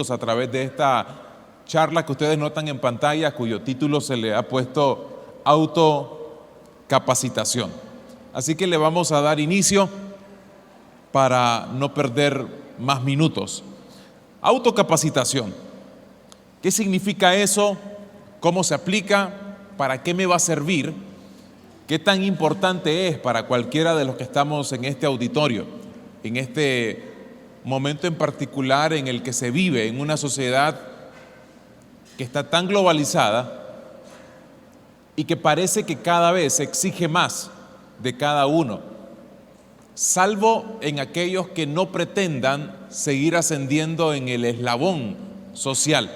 a través de esta charla que ustedes notan en pantalla, cuyo título se le ha puesto autocapacitación. Así que le vamos a dar inicio para no perder más minutos. Autocapacitación. ¿Qué significa eso? ¿Cómo se aplica? ¿Para qué me va a servir? ¿Qué tan importante es para cualquiera de los que estamos en este auditorio, en este momento en particular en el que se vive en una sociedad que está tan globalizada y que parece que cada vez se exige más de cada uno, salvo en aquellos que no pretendan seguir ascendiendo en el eslabón social?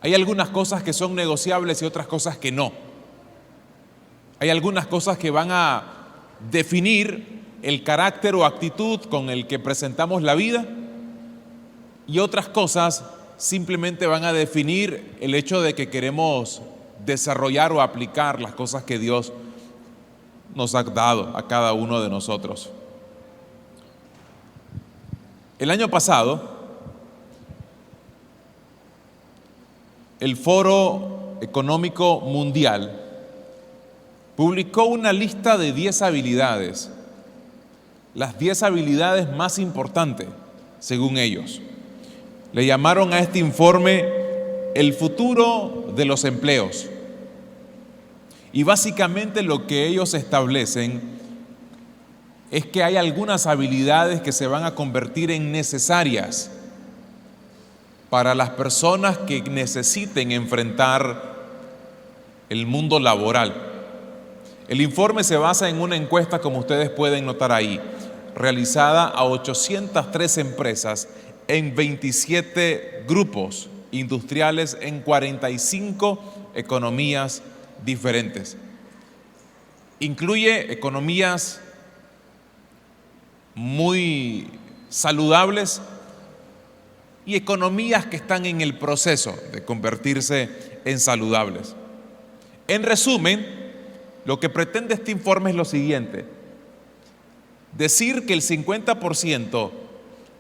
Hay algunas cosas que son negociables y otras cosas que no. Hay algunas cosas que van a definir el carácter o actitud con el que presentamos la vida, y otras cosas simplemente van a definir el hecho de que queremos desarrollar o aplicar las cosas que Dios nos ha dado a cada uno de nosotros. El año pasado, el Foro Económico Mundial publicó una lista de 10 habilidades, las 10 habilidades más importantes, según ellos. Le llamaron a este informe el futuro de los empleos. Y básicamente lo que ellos establecen es que hay algunas habilidades que se van a convertir en necesarias para las personas que necesiten enfrentar el mundo laboral. El informe se basa en una encuesta, como ustedes pueden notar ahí, realizada a 803 empresas en 27 grupos industriales en 45 economías diferentes. Incluye economías muy saludables y economías que están en el proceso de convertirse en saludables. En resumen, lo que pretende este informe es lo siguiente: decir que el 50%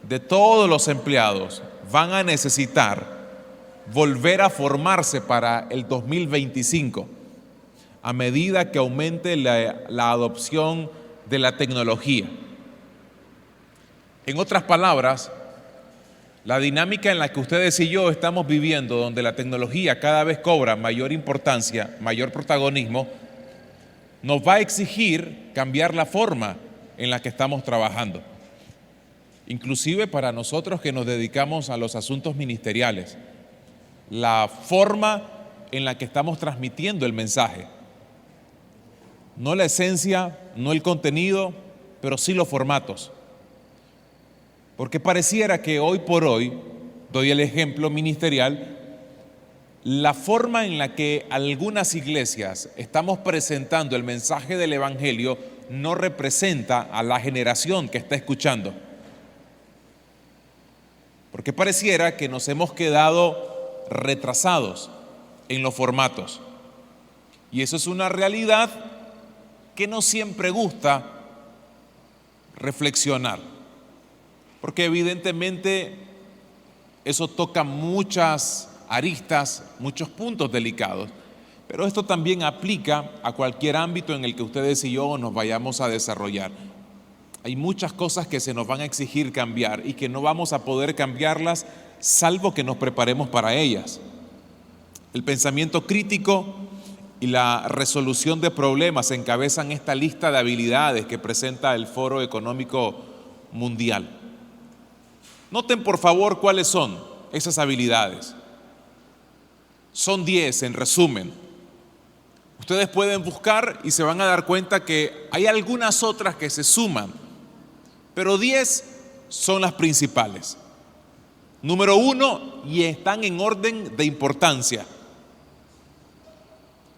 de todos los empleados van a necesitar volver a formarse para el 2025 a medida que aumente la adopción de la tecnología. En otras palabras, la dinámica en la que ustedes y yo estamos viviendo, donde la tecnología cada vez cobra mayor importancia, mayor protagonismo, nos va a exigir cambiar la forma en la que estamos trabajando. Inclusive para nosotros que nos dedicamos a los asuntos ministeriales, la forma en la que estamos transmitiendo el mensaje. No la esencia, no el contenido, pero sí los formatos. Porque pareciera que hoy por hoy, doy el ejemplo ministerial, la forma en la que algunas iglesias estamos presentando el mensaje del Evangelio no representa a la generación que está escuchando. Porque pareciera que nos hemos quedado retrasados en los formatos. Y eso es una realidad que no siempre gusta reflexionar. Porque evidentemente eso toca muchas aristas, muchos puntos delicados. Pero esto también aplica a cualquier ámbito en el que ustedes y yo nos vayamos a desarrollar. Hay muchas cosas que se nos van a exigir cambiar y que no vamos a poder cambiarlas salvo que nos preparemos para ellas. El pensamiento crítico y la resolución de problemas encabezan esta lista de habilidades que presenta el Foro Económico Mundial. Noten por favor cuáles son esas habilidades. Son 10 en resumen. Ustedes pueden buscar y se van a dar cuenta que hay algunas otras que se suman, pero 10 son las principales. Número 1, y están en orden de importancia: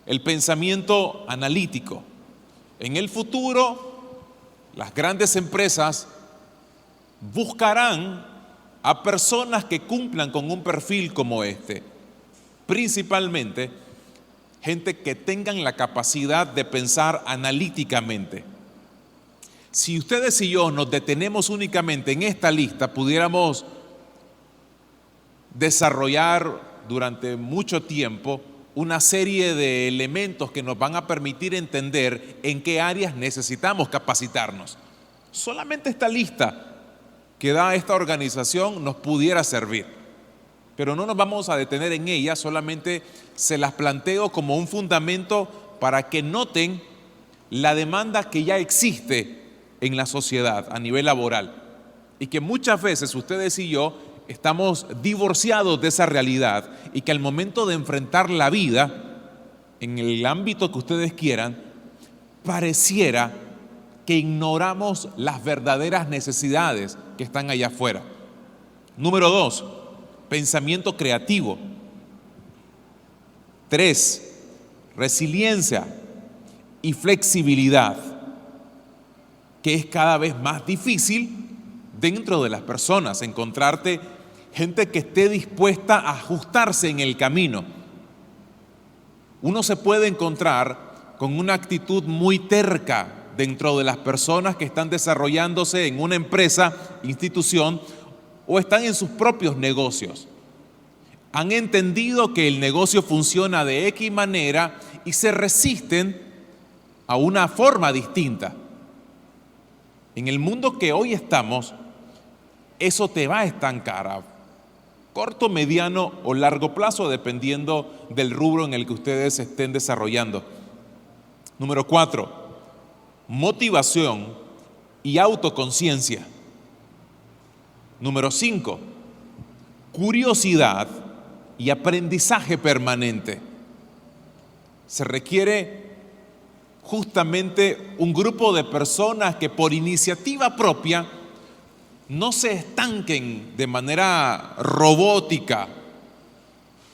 el pensamiento analítico. En el futuro, las grandes empresas buscarán a personas que cumplan con un perfil como este. Principalmente, gente que tengan la capacidad de pensar analíticamente. Si ustedes y yo nos detenemos únicamente en esta lista, pudiéramos desarrollar durante mucho tiempo una serie de elementos que nos van a permitir entender en qué áreas necesitamos capacitarnos. Solamente esta lista que da esta organización nos pudiera servir, pero no nos vamos a detener en ella, solamente se las planteo como un fundamento para que noten la demanda que ya existe en la sociedad a nivel laboral y que muchas veces ustedes y yo estamos divorciados de esa realidad y que al momento de enfrentar la vida, en el ámbito que ustedes quieran, pareciera que ignoramos las verdaderas necesidades que están allá afuera. Número 2, pensamiento creativo. 3, resiliencia y flexibilidad, que es cada vez más difícil dentro de las personas, encontrarte gente que esté dispuesta a ajustarse en el camino. Uno se puede encontrar con una actitud muy terca dentro de las personas que están desarrollándose en una empresa, institución o están en sus propios negocios. Han entendido que el negocio funciona de X manera y se resisten a una forma distinta. En el mundo que hoy estamos, eso te va a estancar a corto, mediano o largo plazo, dependiendo del rubro en el que ustedes estén desarrollando. Número 4, motivación y autoconciencia. Número 5, curiosidad y aprendizaje permanente. Se requiere justamente un grupo de personas que por iniciativa propia no se estanquen de manera robótica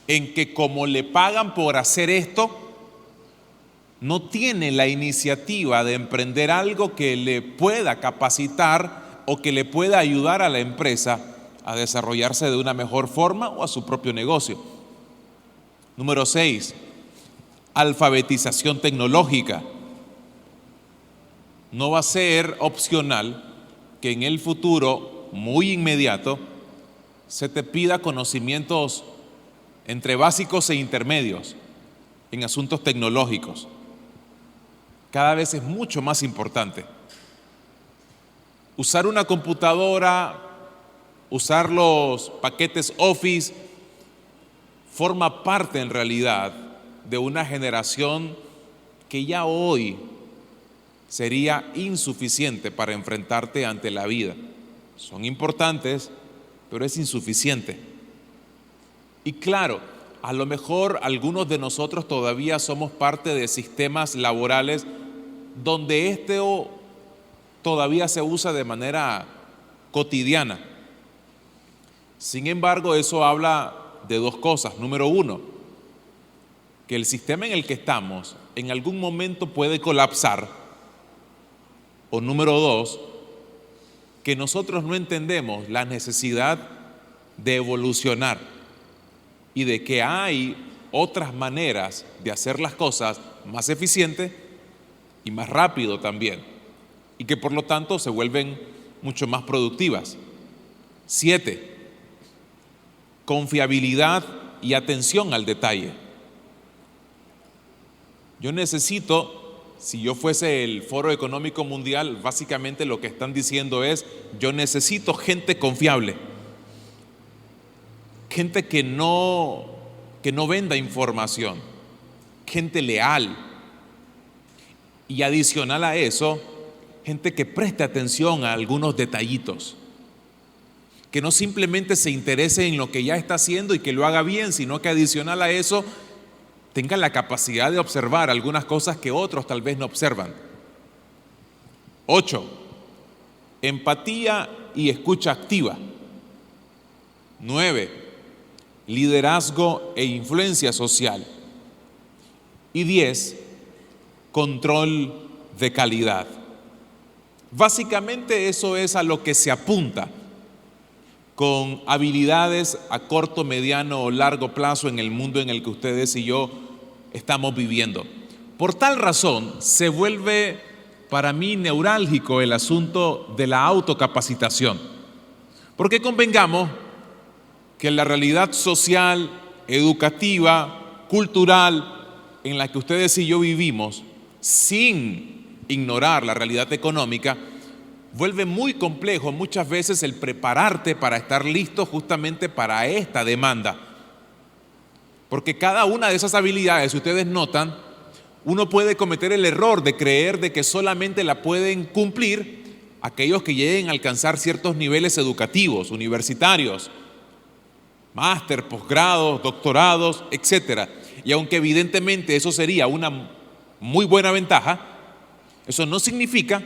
en que como le pagan por hacer esto, no tiene la iniciativa de emprender algo que le pueda capacitar o que le pueda ayudar a la empresa a desarrollarse de una mejor forma o a su propio negocio. Número 6, alfabetización tecnológica. No va a ser opcional que en el futuro muy inmediato se te pida conocimientos entre básicos e intermedios en asuntos tecnológicos. Cada vez es mucho más importante. Usar una computadora, usar los paquetes Office, forma parte en realidad de una generación que ya hoy sería insuficiente para enfrentarte ante la vida. Son importantes, pero es insuficiente. Y claro, a lo mejor algunos de nosotros todavía somos parte de sistemas laborales donde esto todavía se usa de manera cotidiana. Sin embargo, eso habla de dos cosas. Número 1, que el sistema en el que estamos en algún momento puede colapsar. O número 2, que nosotros no entendemos la necesidad de evolucionar y de que hay otras maneras de hacer las cosas más eficientes y más rápido también, y que por lo tanto se vuelven mucho más productivas. 7, confiabilidad y atención al detalle. Yo necesito, si yo fuese el Foro Económico Mundial, básicamente lo que están diciendo es, yo necesito gente confiable, gente que no venda información, gente leal, y adicional a eso, gente que preste atención a algunos detallitos, que no simplemente se interese en lo que ya está haciendo y que lo haga bien, sino que adicional a eso tenga la capacidad de observar algunas cosas que otros tal vez no observan. 8, empatía y escucha activa. 9, liderazgo e influencia social. Y 10, control de calidad. Básicamente eso es a lo que se apunta con habilidades a corto, mediano o largo plazo en el mundo en el que ustedes y yo estamos viviendo. Por tal razón, se vuelve para mí neurálgico el asunto de la autocapacitación. Porque convengamos que la realidad social, educativa, cultural en la que ustedes y yo vivimos, sin ignorar la realidad económica, vuelve muy complejo muchas veces el prepararte para estar listo justamente para esta demanda. Porque cada una de esas habilidades, si ustedes notan, uno puede cometer el error de creer de que solamente la pueden cumplir aquellos que lleguen a alcanzar ciertos niveles educativos, universitarios, máster, posgrados, doctorados, etc. Y aunque evidentemente eso sería una muy buena ventaja, eso no significa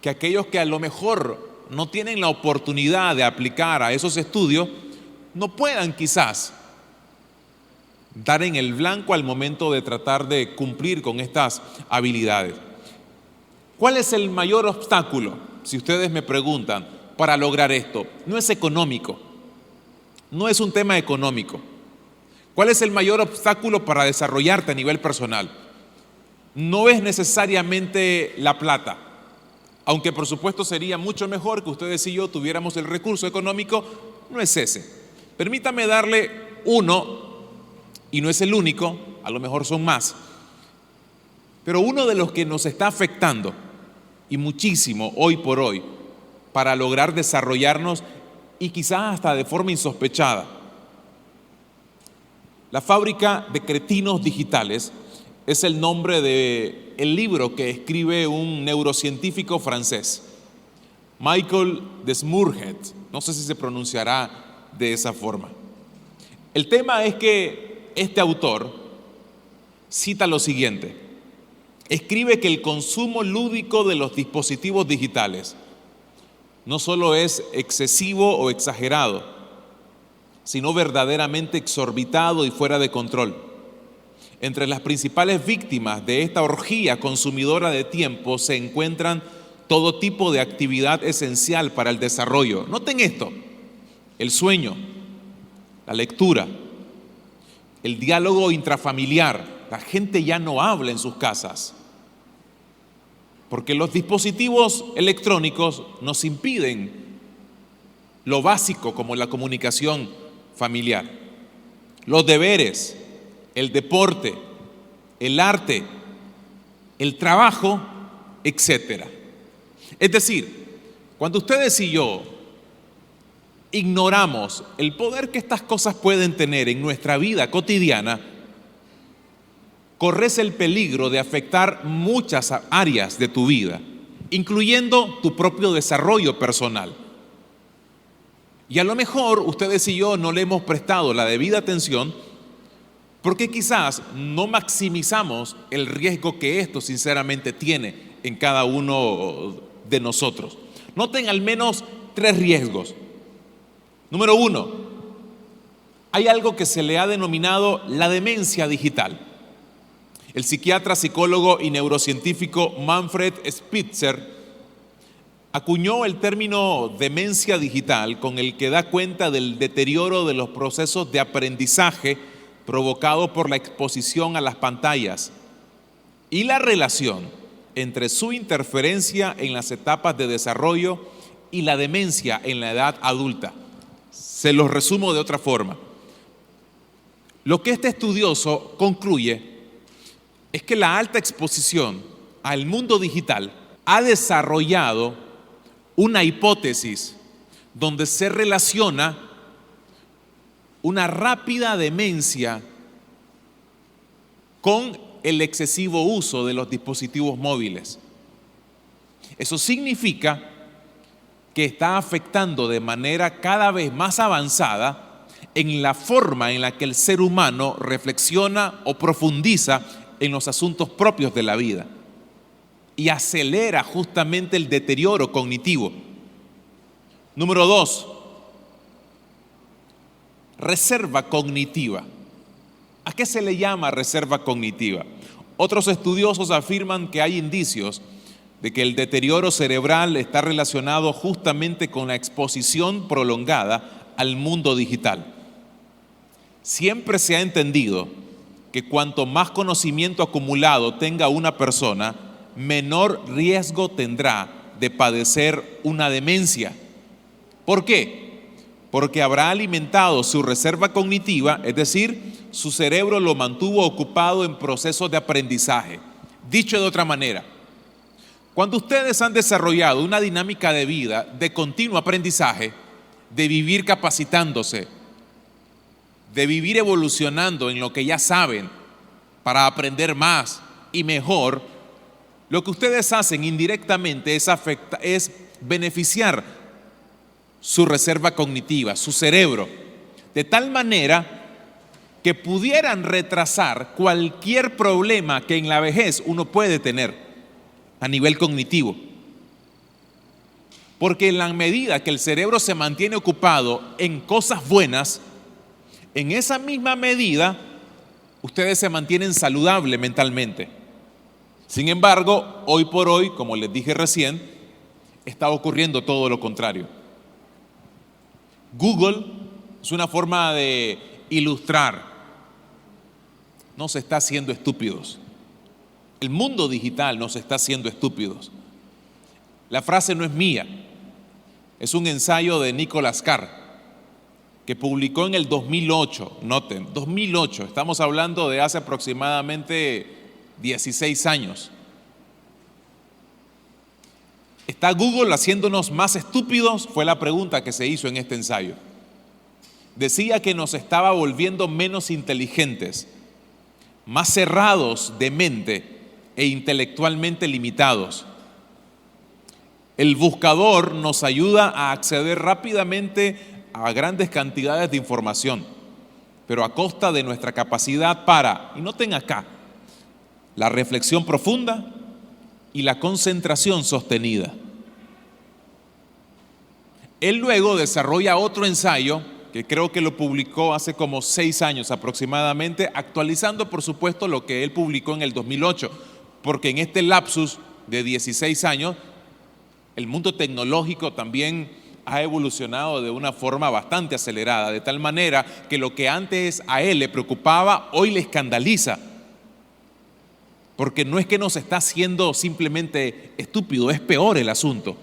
que aquellos que a lo mejor no tienen la oportunidad de aplicar a esos estudios no puedan quizás dar en el blanco al momento de tratar de cumplir con estas habilidades. ¿Cuál es el mayor obstáculo, si ustedes me preguntan, para lograr esto? No es económico, no es un tema económico. ¿Cuál es el mayor obstáculo para desarrollarte a nivel personal? No es necesariamente la plata, aunque por supuesto sería mucho mejor que ustedes y yo tuviéramos el recurso económico, no es ese. Permítame darle uno, y no es el único, a lo mejor son más, pero uno de los que nos está afectando, y muchísimo hoy por hoy, para lograr desarrollarnos y quizás hasta de forma insospechada. La fábrica de cretinos digitales es el nombre del libro que escribe un neurocientífico francés, Michael Desmourget, no sé si se pronunciará de esa forma. El tema es que este autor cita lo siguiente: escribe que el consumo lúdico de los dispositivos digitales no solo es excesivo o exagerado, sino verdaderamente exorbitado y fuera de control. Entre las principales víctimas de esta orgía consumidora de tiempo se encuentran todo tipo de actividad esencial para el desarrollo. Noten esto: el sueño, la lectura, el diálogo intrafamiliar. La gente ya no habla en sus casas, porque los dispositivos electrónicos nos impiden lo básico como la comunicación familiar, los deberes, el deporte, el arte, el trabajo, etc. Es decir, cuando ustedes y yo ignoramos el poder que estas cosas pueden tener en nuestra vida cotidiana, corres el peligro de afectar muchas áreas de tu vida, incluyendo tu propio desarrollo personal. Y a lo mejor ustedes y yo no le hemos prestado la debida atención porque quizás no maximizamos el riesgo que esto sinceramente tiene en cada uno de nosotros. Noten al menos 3 riesgos. Número 1, hay algo que se le ha denominado la demencia digital. El psiquiatra, psicólogo y neurocientífico Manfred Spitzer acuñó el término demencia digital con el que da cuenta del deterioro de los procesos de aprendizaje provocado por la exposición a las pantallas y la relación entre su interferencia en las etapas de desarrollo y la demencia en la edad adulta. Se los resumo de otra forma. Lo que este estudioso concluye es que la alta exposición al mundo digital ha desarrollado una hipótesis donde se relaciona una rápida demencia con el excesivo uso de los dispositivos móviles. Eso significa que está afectando de manera cada vez más avanzada en la forma en la que el ser humano reflexiona o profundiza en los asuntos propios de la vida y acelera justamente el deterioro cognitivo. Número 2, reserva cognitiva. ¿A qué se le llama reserva cognitiva? Otros estudiosos afirman que hay indicios de que el deterioro cerebral está relacionado justamente con la exposición prolongada al mundo digital. Siempre se ha entendido que cuanto más conocimiento acumulado tenga una persona, menor riesgo tendrá de padecer una demencia. ¿Por qué? porque habrá alimentado su reserva cognitiva, es decir, su cerebro lo mantuvo ocupado en procesos de aprendizaje. Dicho de otra manera, cuando ustedes han desarrollado una dinámica de vida de continuo aprendizaje, de vivir capacitándose, de vivir evolucionando en lo que ya saben para aprender más y mejor, lo que ustedes hacen indirectamente es beneficiar su reserva cognitiva, su cerebro, de tal manera que pudieran retrasar cualquier problema que en la vejez uno puede tener a nivel cognitivo. Porque en la medida que el cerebro se mantiene ocupado en cosas buenas, en esa misma medida ustedes se mantienen saludables mentalmente. Sin embargo, hoy por hoy, como les dije recién, está ocurriendo todo lo contrario. Google es una forma de ilustrar. Nos está haciendo estúpidos. El mundo digital nos está haciendo estúpidos. La frase no es mía, es un ensayo de Nicholas Carr, que publicó en el 2008, noten, 2008, estamos hablando de hace aproximadamente 16 años. ¿Está Google haciéndonos más estúpidos? Fue la pregunta que se hizo en este ensayo. Decía que nos estaba volviendo menos inteligentes, más cerrados de mente e intelectualmente limitados. El buscador nos ayuda a acceder rápidamente a grandes cantidades de información, pero a costa de nuestra capacidad para, y noten acá, la reflexión profunda y la concentración sostenida. Él luego desarrolla otro ensayo, que creo que lo publicó hace como 6 años aproximadamente, actualizando por supuesto lo que él publicó en el 2008, porque en este lapsus de 16 años, el mundo tecnológico también ha evolucionado de una forma bastante acelerada, de tal manera que lo que antes a él le preocupaba, hoy le escandaliza. Porque no es que nos está haciendo simplemente estúpido, es peor el asunto.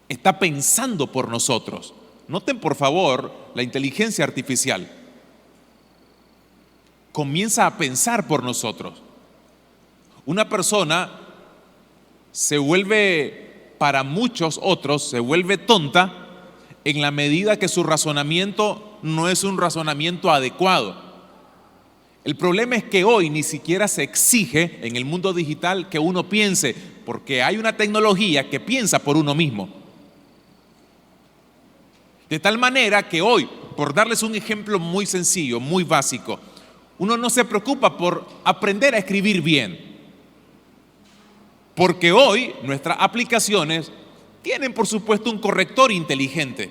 Está pensando por nosotros. Noten por favor la inteligencia artificial. Comienza a pensar por nosotros. Una persona se vuelve, para muchos otros, se vuelve tonta en la medida que su razonamiento no es un razonamiento adecuado. El problema es que hoy ni siquiera se exige en el mundo digital que uno piense, porque hay una tecnología que piensa por uno mismo. De tal manera que hoy, por darles un ejemplo muy sencillo, muy básico, uno no se preocupa por aprender a escribir bien. Porque hoy nuestras aplicaciones tienen por supuesto un corrector inteligente.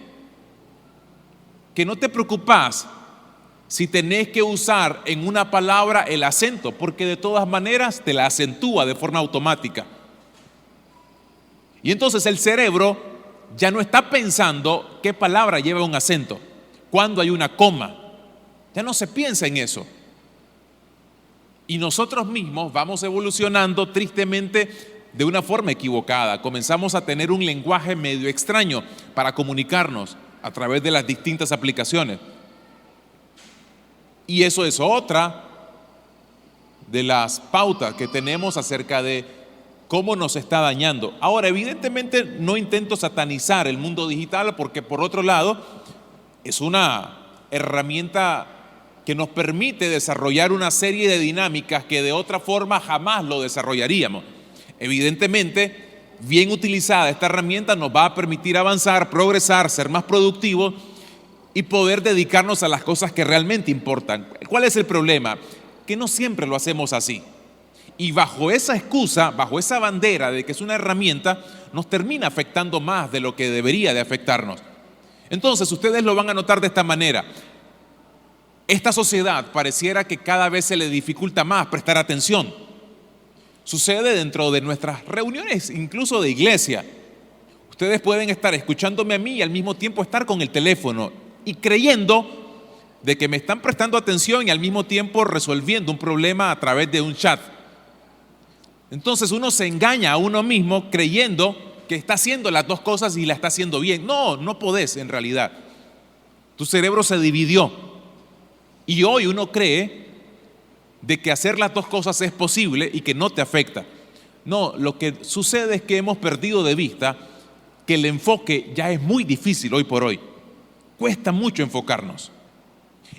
Que no te preocupas si tenés que usar en una palabra el acento, porque de todas maneras te la acentúa de forma automática. Y entonces el cerebro ya no está pensando qué palabra lleva un acento, cuándo hay una coma. Ya no se piensa en eso. Y nosotros mismos vamos evolucionando tristemente de una forma equivocada. Comenzamos a tener un lenguaje medio extraño para comunicarnos a través de las distintas aplicaciones. Y eso es otra de las pautas que tenemos acerca de cómo nos está dañando. Ahora, evidentemente no intento satanizar el mundo digital porque por otro lado es una herramienta que nos permite desarrollar una serie de dinámicas que de otra forma jamás lo desarrollaríamos. Evidentemente, bien utilizada esta herramienta nos va a permitir avanzar, progresar, ser más productivos y poder dedicarnos a las cosas que realmente importan. ¿Cuál es el problema? Que no siempre lo hacemos así. Y bajo esa excusa, bajo esa bandera de que es una herramienta, nos termina afectando más de lo que debería de afectarnos. Entonces, ustedes lo van a notar de esta manera. Esta sociedad pareciera que cada vez se le dificulta más prestar atención. Sucede dentro de nuestras reuniones, incluso de iglesia. Ustedes pueden estar escuchándome a mí y al mismo tiempo estar con el teléfono y creyendo de que me están prestando atención y al mismo tiempo resolviendo un problema a través de un chat. Entonces uno se engaña a uno mismo creyendo que está haciendo las dos cosas y la está haciendo bien. No, no podés en realidad. Tu cerebro se dividió. Y hoy uno cree de que hacer las dos cosas es posible y que no te afecta. No, lo que sucede es que hemos perdido de vista que el enfoque ya es muy difícil hoy por hoy. Cuesta mucho enfocarnos.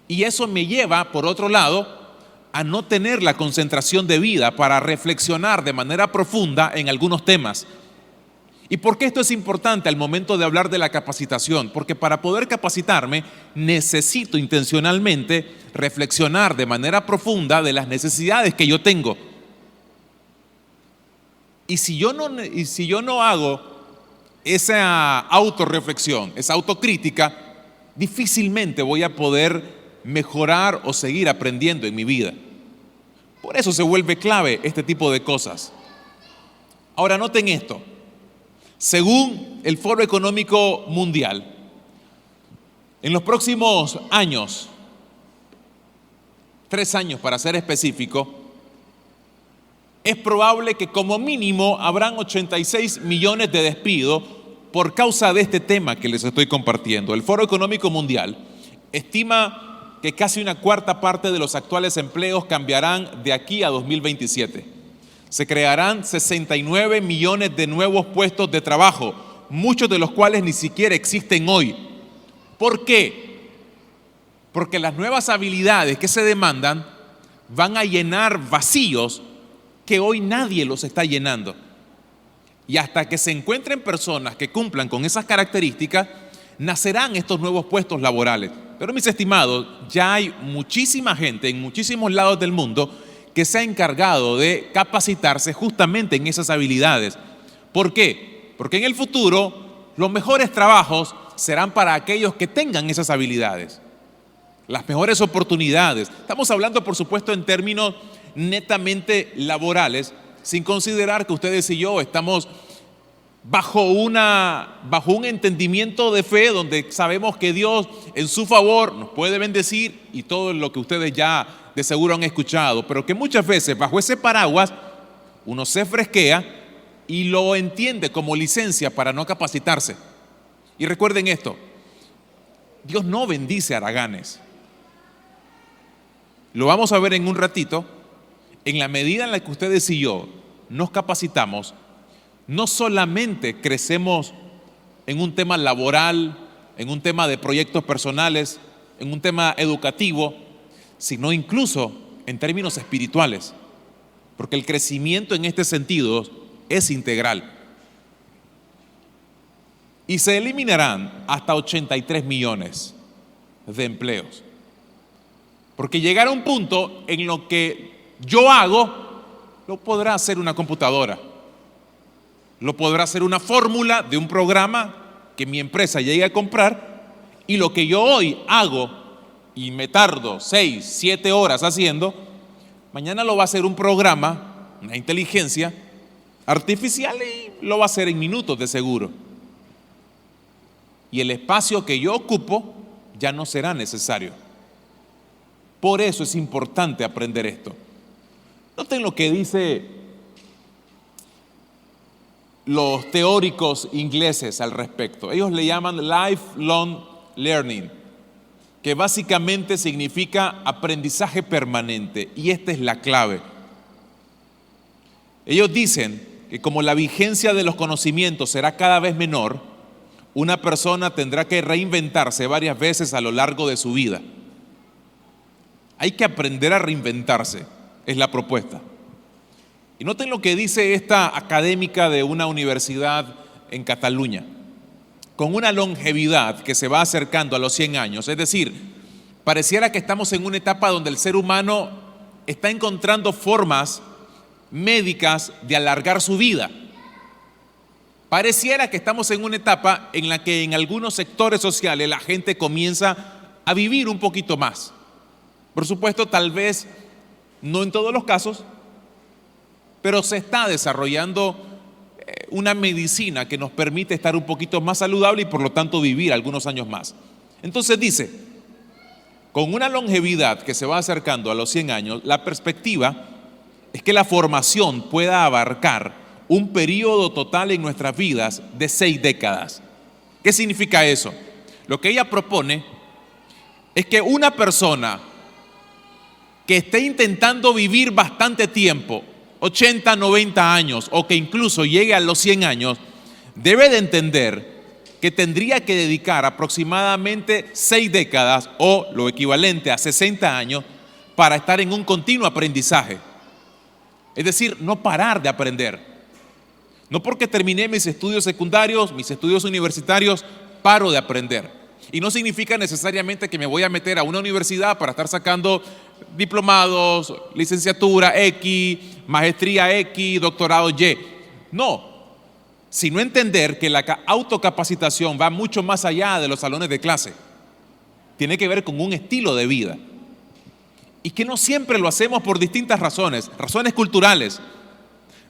Y eso me lleva, por otro lado, a no tener la concentración debida para reflexionar de manera profunda en algunos temas. ¿Y por qué esto es importante al momento de hablar de la capacitación? Porque para poder capacitarme necesito intencionalmente reflexionar de manera profunda de las necesidades que yo tengo. Y si yo no hago esa autorreflexión, esa autocrítica, difícilmente voy a poder mejorar o seguir aprendiendo en mi vida. Por eso se vuelve clave este tipo de cosas. Ahora noten esto. Según el Foro Económico Mundial, en los próximos años, 3 años para ser específico, es probable que como mínimo habrán 86 millones de despidos por causa de este tema que les estoy compartiendo. El Foro Económico Mundial estima que casi una cuarta parte de los actuales empleos cambiarán de aquí a 2027. Se crearán 69 millones de nuevos puestos de trabajo, muchos de los cuales ni siquiera existen hoy. ¿Por qué? Porque las nuevas habilidades que se demandan van a llenar vacíos que hoy nadie los está llenando. Y hasta que se encuentren personas que cumplan con esas características, nacerán estos nuevos puestos laborales. Pero mis estimados, ya hay muchísima gente en muchísimos lados del mundo que se ha encargado de capacitarse justamente en esas habilidades. ¿Por qué? Porque en el futuro los mejores trabajos serán para aquellos que tengan esas habilidades. Las mejores oportunidades. Estamos hablando, por supuesto, en términos netamente laborales, sin considerar que ustedes y yo estamos bajo un entendimiento de fe donde sabemos que Dios en su favor nos puede bendecir y todo lo que ustedes ya de seguro han escuchado, pero que muchas veces bajo ese paraguas uno se fresquea y lo entiende como licencia para no capacitarse. Y recuerden esto, Dios no bendice haraganes. Lo vamos a ver en un ratito. En la medida en la que ustedes y yo nos capacitamos, no solamente crecemos en un tema laboral, en un tema de proyectos personales, en un tema educativo, sino incluso en términos espirituales, porque el crecimiento en este sentido es integral. Y se eliminarán hasta 83 millones de empleos, porque llegará un punto en lo que yo hago, lo podrá hacer una computadora. Lo podrá hacer una fórmula de un programa que mi empresa llegue a comprar, y lo que yo hoy hago y me tardo 6, 7 horas haciendo, mañana lo va a hacer un programa, una inteligencia artificial, y lo va a hacer en minutos de seguro. Y el espacio que yo ocupo ya no será necesario. Por eso es importante aprender esto. Noten lo que dice los teóricos ingleses al respecto. Ellos le llaman lifelong learning, que básicamente significa aprendizaje permanente, y esta es la clave. Ellos dicen que como la vigencia de los conocimientos será cada vez menor, una persona tendrá que reinventarse varias veces a lo largo de su vida. Hay que aprender a reinventarse, es la propuesta. Y noten lo que dice esta académica de una universidad en Cataluña. Con una longevidad que se va acercando a los 100 años, es decir, pareciera que estamos en una etapa donde el ser humano está encontrando formas médicas de alargar su vida. Pareciera que estamos en una etapa en la que en algunos sectores sociales la gente comienza a vivir un poquito más. Por supuesto, tal vez no en todos los casos, pero se está desarrollando una medicina que nos permite estar un poquito más saludable y por lo tanto vivir algunos años más. Entonces dice, con una longevidad que se va acercando a los 100 años, la perspectiva es que la formación pueda abarcar un periodo total en nuestras vidas de 6 décadas. ¿Qué significa eso? Lo que ella propone es que una persona que esté intentando vivir bastante tiempo, 80, 90 años, o que incluso llegue a los 100 años, debe de entender que tendría que dedicar aproximadamente 6 décadas o lo equivalente a 60 años para estar en un continuo aprendizaje. Es decir, no parar de aprender. No porque terminé mis estudios secundarios, mis estudios universitarios, paro de aprender. Y no significa necesariamente que me voy a meter a una universidad para estar sacando diplomados, licenciatura X, maestría X, doctorado Y. No, sino entender que la autocapacitación va mucho más allá de los salones de clase. Tiene que ver con un estilo de vida. Y que no siempre lo hacemos por distintas razones, razones culturales,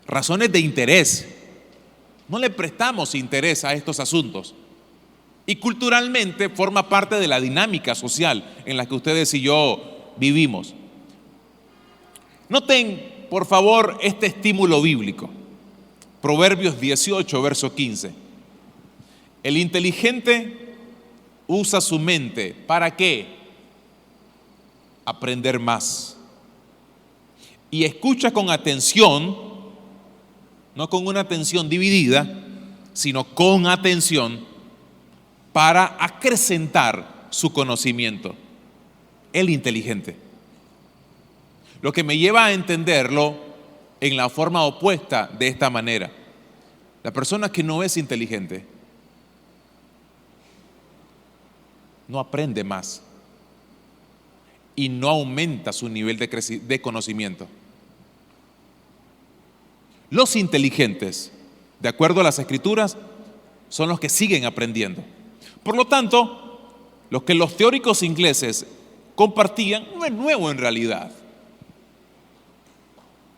razones de interés. No le prestamos interés a estos asuntos. Y culturalmente forma parte de la dinámica social en la que ustedes y yo vivimos. Noten, por favor, este estímulo bíblico. Proverbios 18, verso 15. El inteligente usa su mente. ¿Para qué? Aprender más. Y escucha con atención, no con una atención dividida, sino con atención para acrecentar su conocimiento. El inteligente. Lo que me lleva a entenderlo en la forma opuesta de esta manera. La persona que no es inteligente no aprende más y no aumenta su nivel de conocimiento. Los inteligentes, de acuerdo a las Escrituras, son los que siguen aprendiendo. Por lo tanto, lo que los teóricos ingleses compartían no es nuevo en realidad.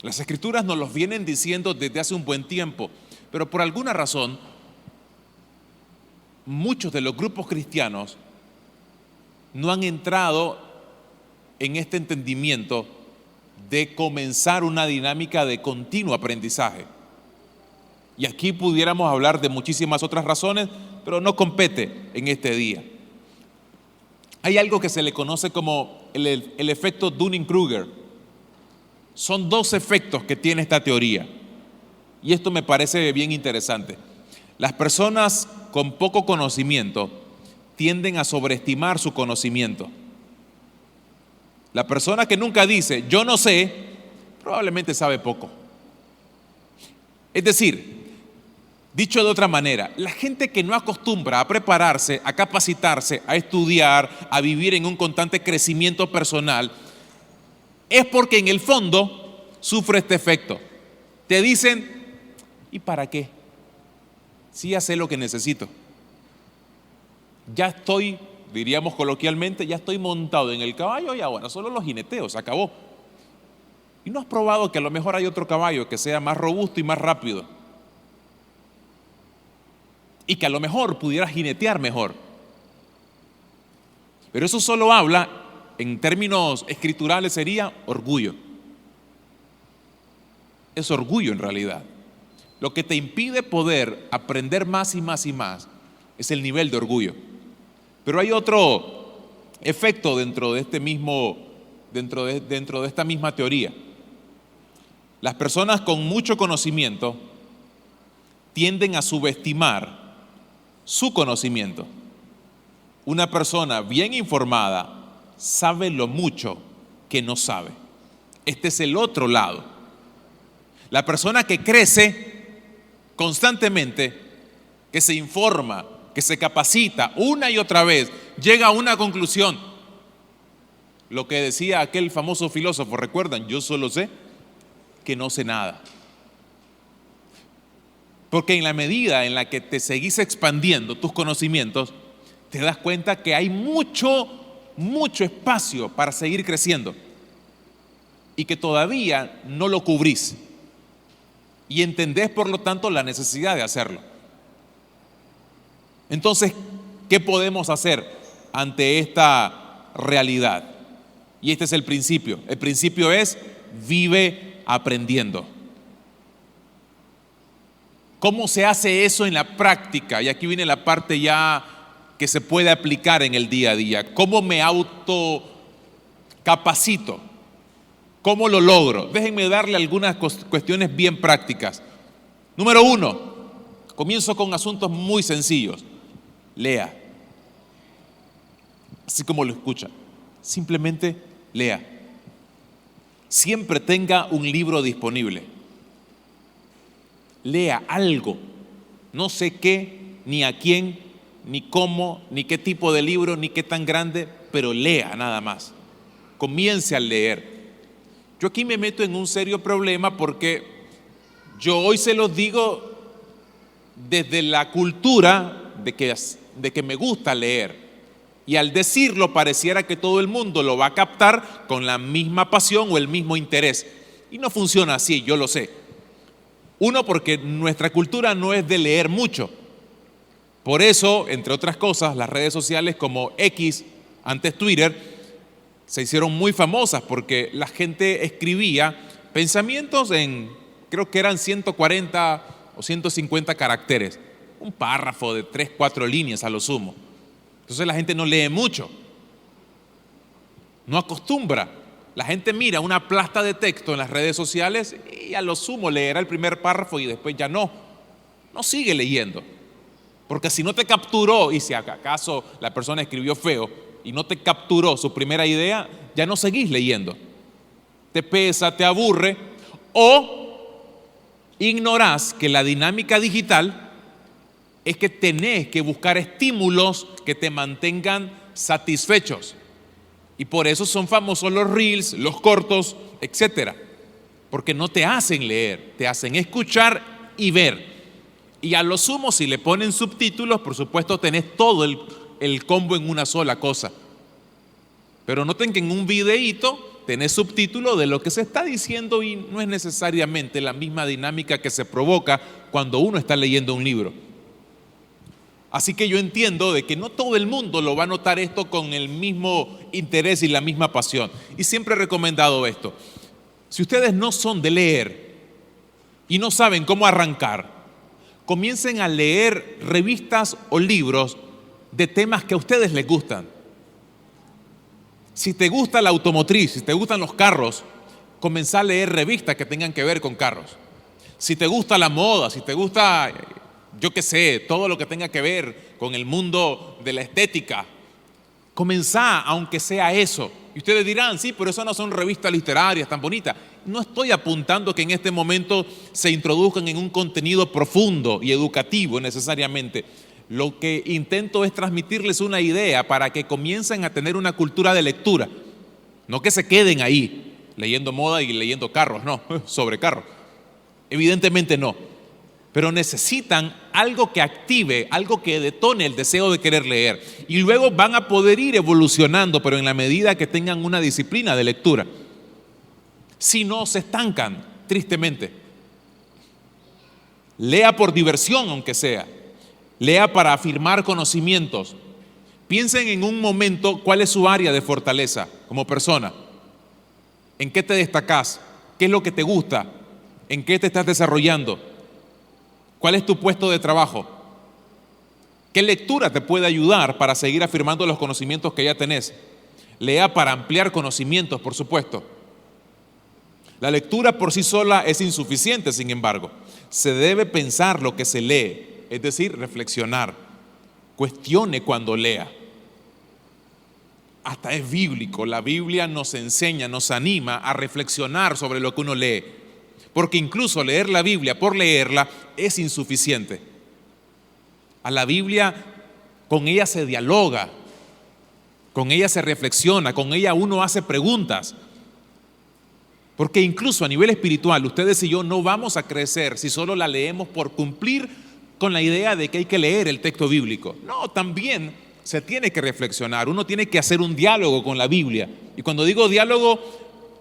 Las Escrituras nos los vienen diciendo desde hace un buen tiempo, pero por alguna razón, muchos de los grupos cristianos no han entrado en este entendimiento de comenzar una dinámica de continuo aprendizaje. Y aquí pudiéramos hablar de muchísimas otras razones, pero no compete en este día. Hay algo que se le conoce como el efecto Dunning-Kruger. Son 2 efectos que tiene esta teoría. Y esto me parece bien interesante. Las personas con poco conocimiento tienden a sobreestimar su conocimiento. La persona que nunca dice, yo no sé, probablemente sabe poco. Es decir, dicho de otra manera, la gente que no acostumbra a prepararse, a capacitarse, a estudiar, a vivir en un constante crecimiento personal, es porque en el fondo sufre este efecto. Te dicen, ¿y para qué? Si ya sé lo que necesito. Ya estoy, diríamos coloquialmente, ya estoy montado en el caballo y bueno, solo los jineteo, se acabó. ¿Y no has probado que a lo mejor hay otro caballo que sea más robusto y más rápido? Y que a lo mejor pudiera jinetear mejor. Pero eso solo habla, en términos escriturales sería orgullo. Es orgullo en realidad. Lo que te impide poder aprender más y más y más es el nivel de orgullo. Pero hay otro efecto dentro de esta misma teoría. Las personas con mucho conocimiento tienden a subestimar su conocimiento. Una persona bien informada sabe lo mucho que no sabe. Este es el otro lado. La persona que crece constantemente, que se informa, que se capacita una y otra vez, llega a una conclusión. Lo que decía aquel famoso filósofo, ¿recuerdan? Yo solo sé que no sé nada. Porque en la medida en la que te seguís expandiendo tus conocimientos, te das cuenta que hay mucho espacio para seguir creciendo y que todavía no lo cubrís. Y entendés, por lo tanto, la necesidad de hacerlo. Entonces, ¿qué podemos hacer ante esta realidad? Y este es el principio. El principio es: vive aprendiendo. ¿Cómo se hace eso en la práctica? Y aquí viene la parte ya que se puede aplicar en el día a día. ¿Cómo me autocapacito? ¿Cómo lo logro? Déjenme darle algunas cuestiones bien prácticas. Número 1, comienzo con asuntos muy sencillos. Lea. Así como lo escucha. Simplemente lea. Siempre tenga un libro disponible. Lea algo. No sé qué, ni a quién, ni cómo, ni qué tipo de libro, ni qué tan grande, pero lea nada más. Comience a leer. Yo aquí me meto en un serio problema porque yo hoy se los digo desde la cultura de que me gusta leer. Y al decirlo pareciera que todo el mundo lo va a captar con la misma pasión o el mismo interés. Y no funciona así, yo lo sé. Uno, porque nuestra cultura no es de leer mucho. Por eso, entre otras cosas, las redes sociales como X, antes Twitter, se hicieron muy famosas porque la gente escribía pensamientos en, creo que eran 140 o 150 caracteres. Un párrafo de 3, 4 líneas a lo sumo. Entonces la gente no lee mucho. No acostumbra. La gente mira una plasta de texto en las redes sociales y a lo sumo leerá el primer párrafo y después ya no sigue leyendo. Porque si no te capturó, y si acaso la persona escribió feo y no te capturó su primera idea, ya no seguís leyendo. Te pesa, te aburre, o ignorás que la dinámica digital es que tenés que buscar estímulos que te mantengan satisfechos. Y por eso son famosos los reels, los cortos, etcétera. Porque no te hacen leer, te hacen escuchar y ver. Y a lo sumo, si le ponen subtítulos, por supuesto tenés todo el combo en una sola cosa. Pero noten que en un videíto tenés subtítulos de lo que se está diciendo y no es necesariamente la misma dinámica que se provoca cuando uno está leyendo un libro. Así que yo entiendo de que no todo el mundo lo va a notar esto con el mismo interés y la misma pasión. Y siempre he recomendado esto. Si ustedes no son de leer y no saben cómo arrancar, comiencen a leer revistas o libros de temas que a ustedes les gustan. Si te gusta la automotriz, si te gustan los carros, comenzá a leer revistas que tengan que ver con carros. Si te gusta la moda, si te gusta, yo qué sé, todo lo que tenga que ver con el mundo de la estética, comenzá aunque sea eso. Y ustedes dirán, sí, pero esas no son revistas literarias tan bonitas. No estoy apuntando que en este momento se introduzcan en un contenido profundo y educativo necesariamente. Lo que intento es transmitirles una idea para que comiencen a tener una cultura de lectura. No que se queden ahí leyendo moda y leyendo carros, no, sobre carros. Evidentemente no. Pero necesitan algo que active, algo que detone el deseo de querer leer. Y luego van a poder ir evolucionando, pero en la medida que tengan una disciplina de lectura. Si no, se estancan, tristemente. Lea por diversión, aunque sea. Lea para afirmar conocimientos. Piensen en un momento cuál es su área de fortaleza como persona. ¿En qué te destacás? ¿Qué es lo que te gusta? ¿En qué te estás desarrollando? ¿Cuál es tu puesto de trabajo? ¿Qué lectura te puede ayudar para seguir afirmando los conocimientos que ya tenés? Lea para ampliar conocimientos, por supuesto. La lectura por sí sola es insuficiente, sin embargo. Se debe pensar lo que se lee, es decir, reflexionar. Cuestione cuando lea. Hasta es bíblico. La Biblia nos enseña, nos anima a reflexionar sobre lo que uno lee. Porque incluso leer la Biblia por leerla es insuficiente. A la Biblia, con ella se dialoga, con ella se reflexiona, con ella uno hace preguntas. Porque incluso a nivel espiritual, ustedes y yo no vamos a crecer si solo la leemos por cumplir con la idea de que hay que leer el texto bíblico. No, también se tiene que reflexionar, uno tiene que hacer un diálogo con la Biblia. Y cuando digo diálogo,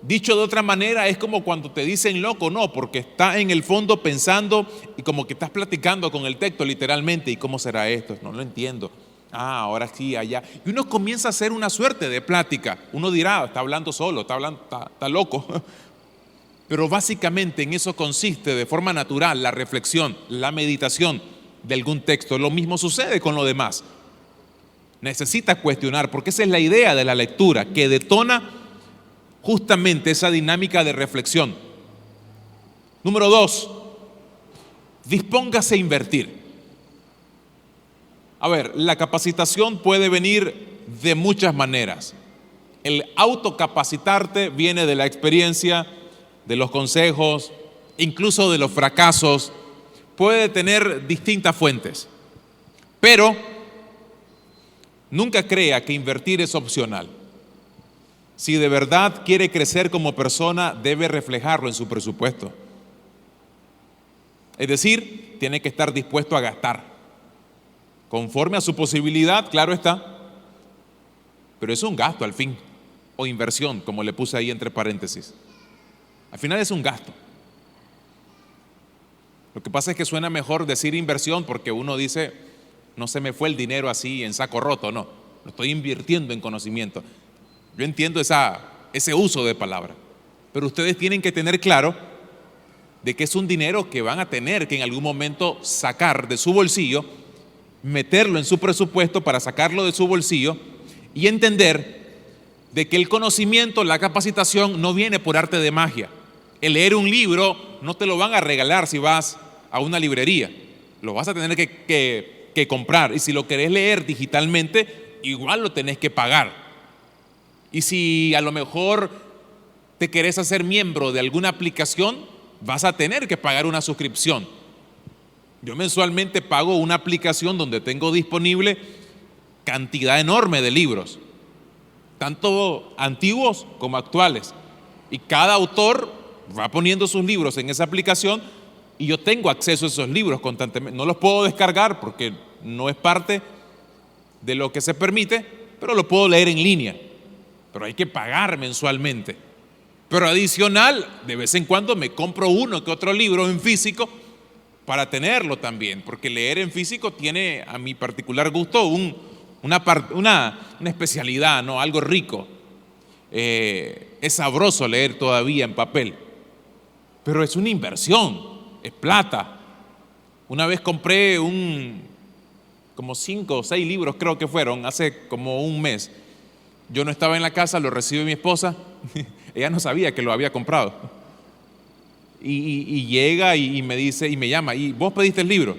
dicho de otra manera, es como cuando te dicen loco, no, porque está en el fondo pensando y como que estás platicando con el texto literalmente. ¿Y cómo será esto? No lo entiendo. Ahora sí, allá. Y uno comienza a hacer una suerte de plática. Uno dirá, está hablando solo, está loco. Pero básicamente en eso consiste de forma natural la reflexión, la meditación de algún texto. Lo mismo sucede con lo demás. Necesita cuestionar, porque esa es la idea de la lectura, que detona justamente esa dinámica de reflexión. Número 2, dispóngase a invertir. A ver, la capacitación puede venir de muchas maneras. El autocapacitarte viene de la experiencia, de los consejos, incluso de los fracasos. Puede tener distintas fuentes, pero nunca crea que invertir es opcional. Si de verdad quiere crecer como persona, debe reflejarlo en su presupuesto. Es decir, tiene que estar dispuesto a gastar, conforme a su posibilidad, claro está, pero es un gasto al fin, o inversión, como le puse ahí entre paréntesis. Al final es un gasto. Lo que pasa es que suena mejor decir inversión porque uno dice, no se me fue el dinero así en saco roto, no, lo estoy invirtiendo en conocimiento. Yo entiendo ese uso de palabra, pero ustedes tienen que tener claro de que es un dinero que van a tener que en algún momento sacar de su bolsillo, meterlo en su presupuesto para sacarlo de su bolsillo y entender de que el conocimiento, la capacitación no viene por arte de magia. El leer un libro no te lo van a regalar si vas a una librería, lo vas a tener que comprar, y si lo querés leer digitalmente, igual lo tenés que pagar. Y si a lo mejor te querés hacer miembro de alguna aplicación, vas a tener que pagar una suscripción. Yo mensualmente pago una aplicación donde tengo disponible cantidad enorme de libros, tanto antiguos como actuales. Y cada autor va poniendo sus libros en esa aplicación y yo tengo acceso a esos libros constantemente. No los puedo descargar porque no es parte de lo que se permite, pero lo puedo leer en línea. Pero hay que pagar mensualmente. Pero adicional, de vez en cuando me compro uno que otro libro en físico para tenerlo también, porque leer en físico tiene, a mi particular gusto, una especialidad, ¿no? Algo rico. Es sabroso leer todavía en papel, pero es una inversión, es plata. Una vez compré como 5 o 6 libros, creo que fueron, hace como un mes. Yo no estaba en la casa, lo recibe mi esposa. Ella no sabía que lo había comprado. Y llega y me dice, y me llama, ¿y vos pediste el libro?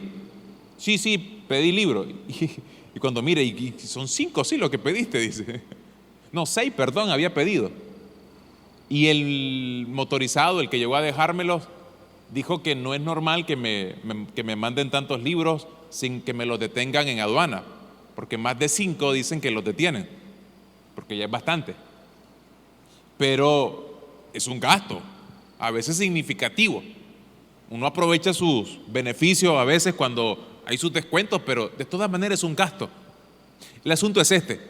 Sí, pedí libro. Y cuando mire, y son 5, sí, lo que pediste, dice. No, 6, perdón, había pedido. Y el motorizado, el que llegó a dejármelos, dijo que no es normal que me manden tantos libros sin que me los detengan en aduana, porque más de 5 dicen que los detienen, porque ya es bastante. Pero es un gasto, a veces significativo. Uno aprovecha sus beneficios a veces cuando hay sus descuentos, pero de todas maneras es un gasto. El asunto es este: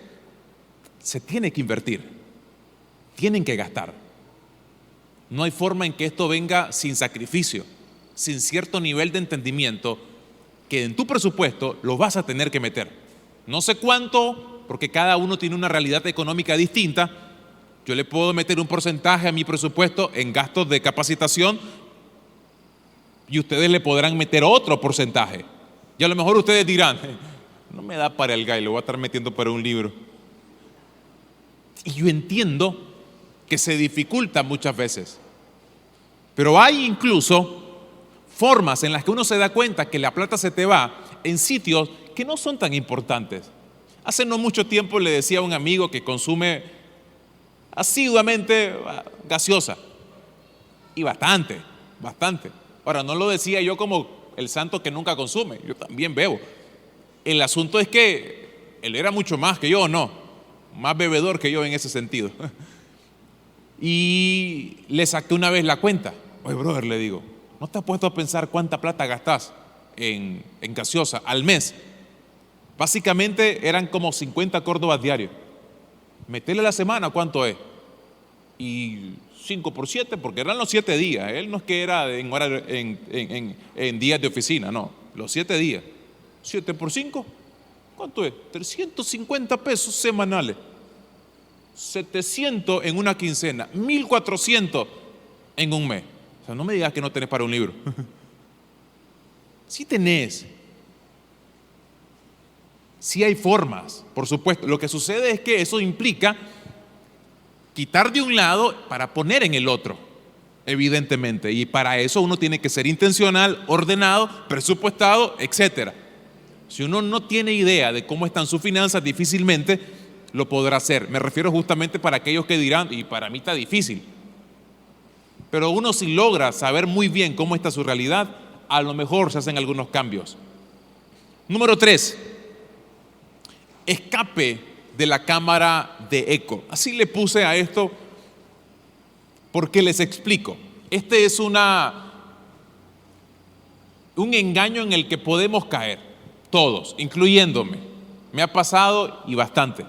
se tiene que invertir, tienen que gastar. No hay forma en que esto venga sin sacrificio, sin cierto nivel de entendimiento que en tu presupuesto lo vas a tener que meter. No sé cuánto, porque cada uno tiene una realidad económica distinta. Yo le puedo meter un porcentaje a mi presupuesto en gastos de capacitación y ustedes le podrán meter otro porcentaje. Y a lo mejor ustedes dirán, no me da para el gallo, lo voy a estar metiendo para un libro. Y yo entiendo que se dificulta muchas veces, pero hay incluso formas en las que uno se da cuenta que la plata se te va en sitios que no son tan importantes. Hace no mucho tiempo le decía a un amigo que consume asiduamente gaseosa, y bastante. Ahora, no lo decía yo como el santo que nunca consume, yo también bebo. El asunto es que él era mucho más que yo, no, más bebedor que yo en ese sentido. Y le saqué una vez la cuenta. Oye, brother, le digo, ¿no te has puesto a pensar cuánta plata gastás en gaseosa al mes? Básicamente eran como 50 córdobas diarios. Metele la semana, ¿cuánto es? Y 5 por 7, porque eran los 7 días. Él no es que era en días de oficina, no, los 7 días. 7 por 5, ¿cuánto es? 350 pesos semanales. 700 en una quincena, 1400 en un mes. O sea, no me digas que no tenés para un libro. Sí tenés. Sí hay formas, por supuesto. Lo que sucede es que eso implica quitar de un lado para poner en el otro, evidentemente. Y para eso uno tiene que ser intencional, ordenado, presupuestado, etcétera. Si uno no tiene idea de cómo están sus finanzas, difícilmente lo podrá hacer. Me refiero justamente para aquellos que dirán, y para mí está difícil. Pero uno, si logra saber muy bien cómo está su realidad, a lo mejor se hacen algunos cambios. Número 3, escape de la cámara de eco. Así le puse a esto porque les explico. Este es un engaño en el que podemos caer, todos, incluyéndome. Me ha pasado y bastante.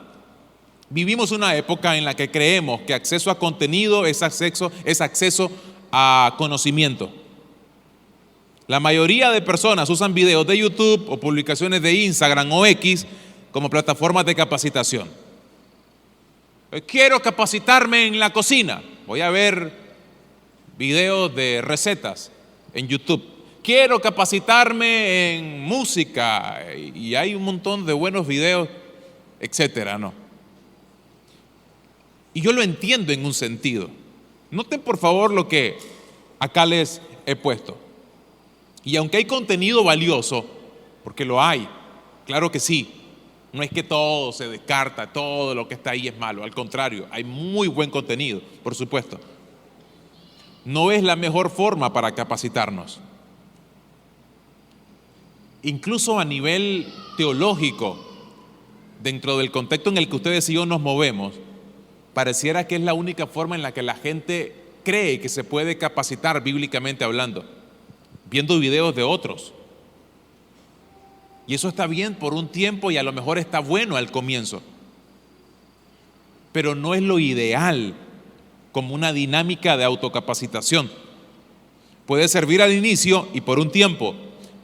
Vivimos una época en la que creemos que acceso a contenido es acceso a conocimiento. La mayoría de personas usan videos de YouTube o publicaciones de Instagram o X como plataformas de capacitación. Quiero capacitarme en la cocina. Voy a ver videos de recetas en YouTube. Quiero capacitarme en música y hay un montón de buenos videos, etcétera, ¿no? Y yo lo entiendo en un sentido. Noten por favor lo que acá les he puesto. Y aunque hay contenido valioso, porque lo hay, claro que sí, no es que todo se descarta, todo lo que está ahí es malo, al contrario, hay muy buen contenido, por supuesto. No es la mejor forma para capacitarnos. Incluso a nivel teológico, dentro del contexto en el que ustedes y yo nos movemos, pareciera que es la única forma en la que la gente cree que se puede capacitar bíblicamente hablando, viendo videos de otros. Y eso está bien por un tiempo y a lo mejor está bueno al comienzo, pero no es lo ideal como una dinámica de autocapacitación. Puede servir al inicio y por un tiempo,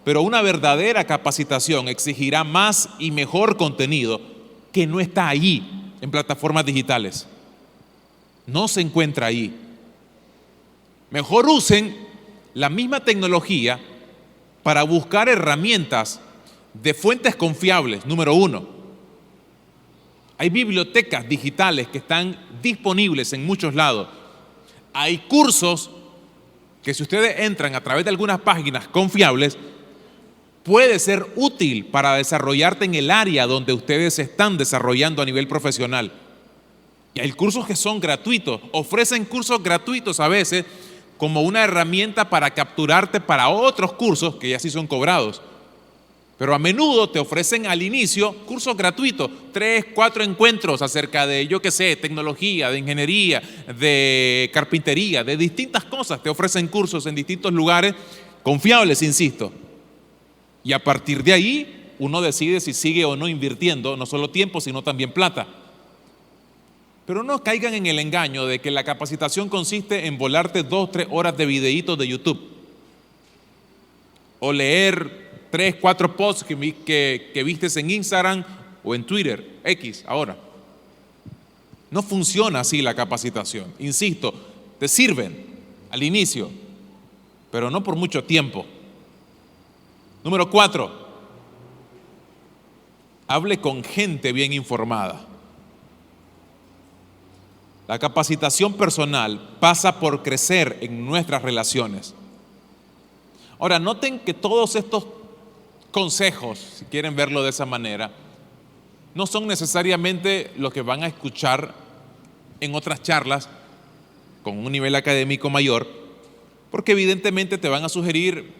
pero una verdadera capacitación exigirá más y mejor contenido que no está ahí en plataformas digitales. No se encuentra ahí. Mejor usen la misma tecnología para buscar herramientas de fuentes confiables. Número 1, hay bibliotecas digitales que están disponibles en muchos lados. Hay cursos que si ustedes entran a través de algunas páginas confiables, puede ser útil para desarrollarte en el área donde ustedes se están desarrollando a nivel profesional. Y hay cursos que son gratuitos, ofrecen cursos gratuitos a veces como una herramienta para capturarte para otros cursos que ya sí son cobrados. Pero a menudo te ofrecen al inicio cursos gratuitos, 3, 4 encuentros acerca de, yo qué sé, tecnología, de ingeniería, de carpintería, de distintas cosas. Te ofrecen cursos en distintos lugares confiables, insisto. Y a partir de ahí, uno decide si sigue o no invirtiendo, no solo tiempo, sino también plata. Pero no caigan en el engaño de que la capacitación consiste en volarte 2, 3 horas de videitos de YouTube. O leer 3, 4 posts que vistes en Instagram o en Twitter, X ahora. No funciona así la capacitación. Insisto, te sirven al inicio, pero no por mucho tiempo. Número 4, hable con gente bien informada. La capacitación personal pasa por crecer en nuestras relaciones. Ahora, noten que todos estos consejos, si quieren verlo de esa manera, no son necesariamente los que van a escuchar en otras charlas con un nivel académico mayor, porque evidentemente te van a sugerir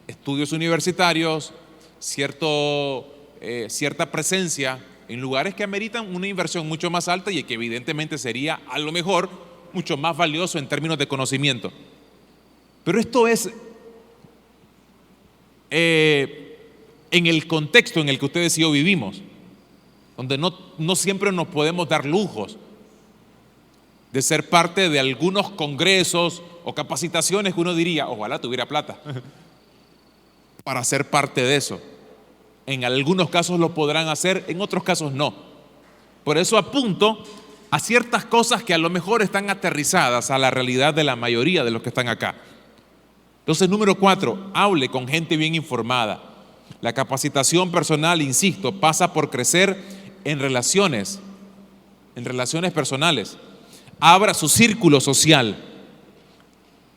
estudios universitarios, cierta presencia en lugares que ameritan una inversión mucho más alta y que evidentemente sería a lo mejor mucho más valioso en términos de conocimiento. Pero esto es en el contexto en el que ustedes y yo vivimos, donde no siempre nos podemos dar lujos de ser parte de algunos congresos o capacitaciones que uno diría, ojalá tuviera plata para ser parte de eso. En algunos casos lo podrán hacer, en otros casos no. Por eso apunto a ciertas cosas que a lo mejor están aterrizadas a la realidad de la mayoría de los que están acá. Entonces, número 4, hable con gente bien informada. La capacitación personal, insisto, pasa por crecer en relaciones personales. Abra su círculo social.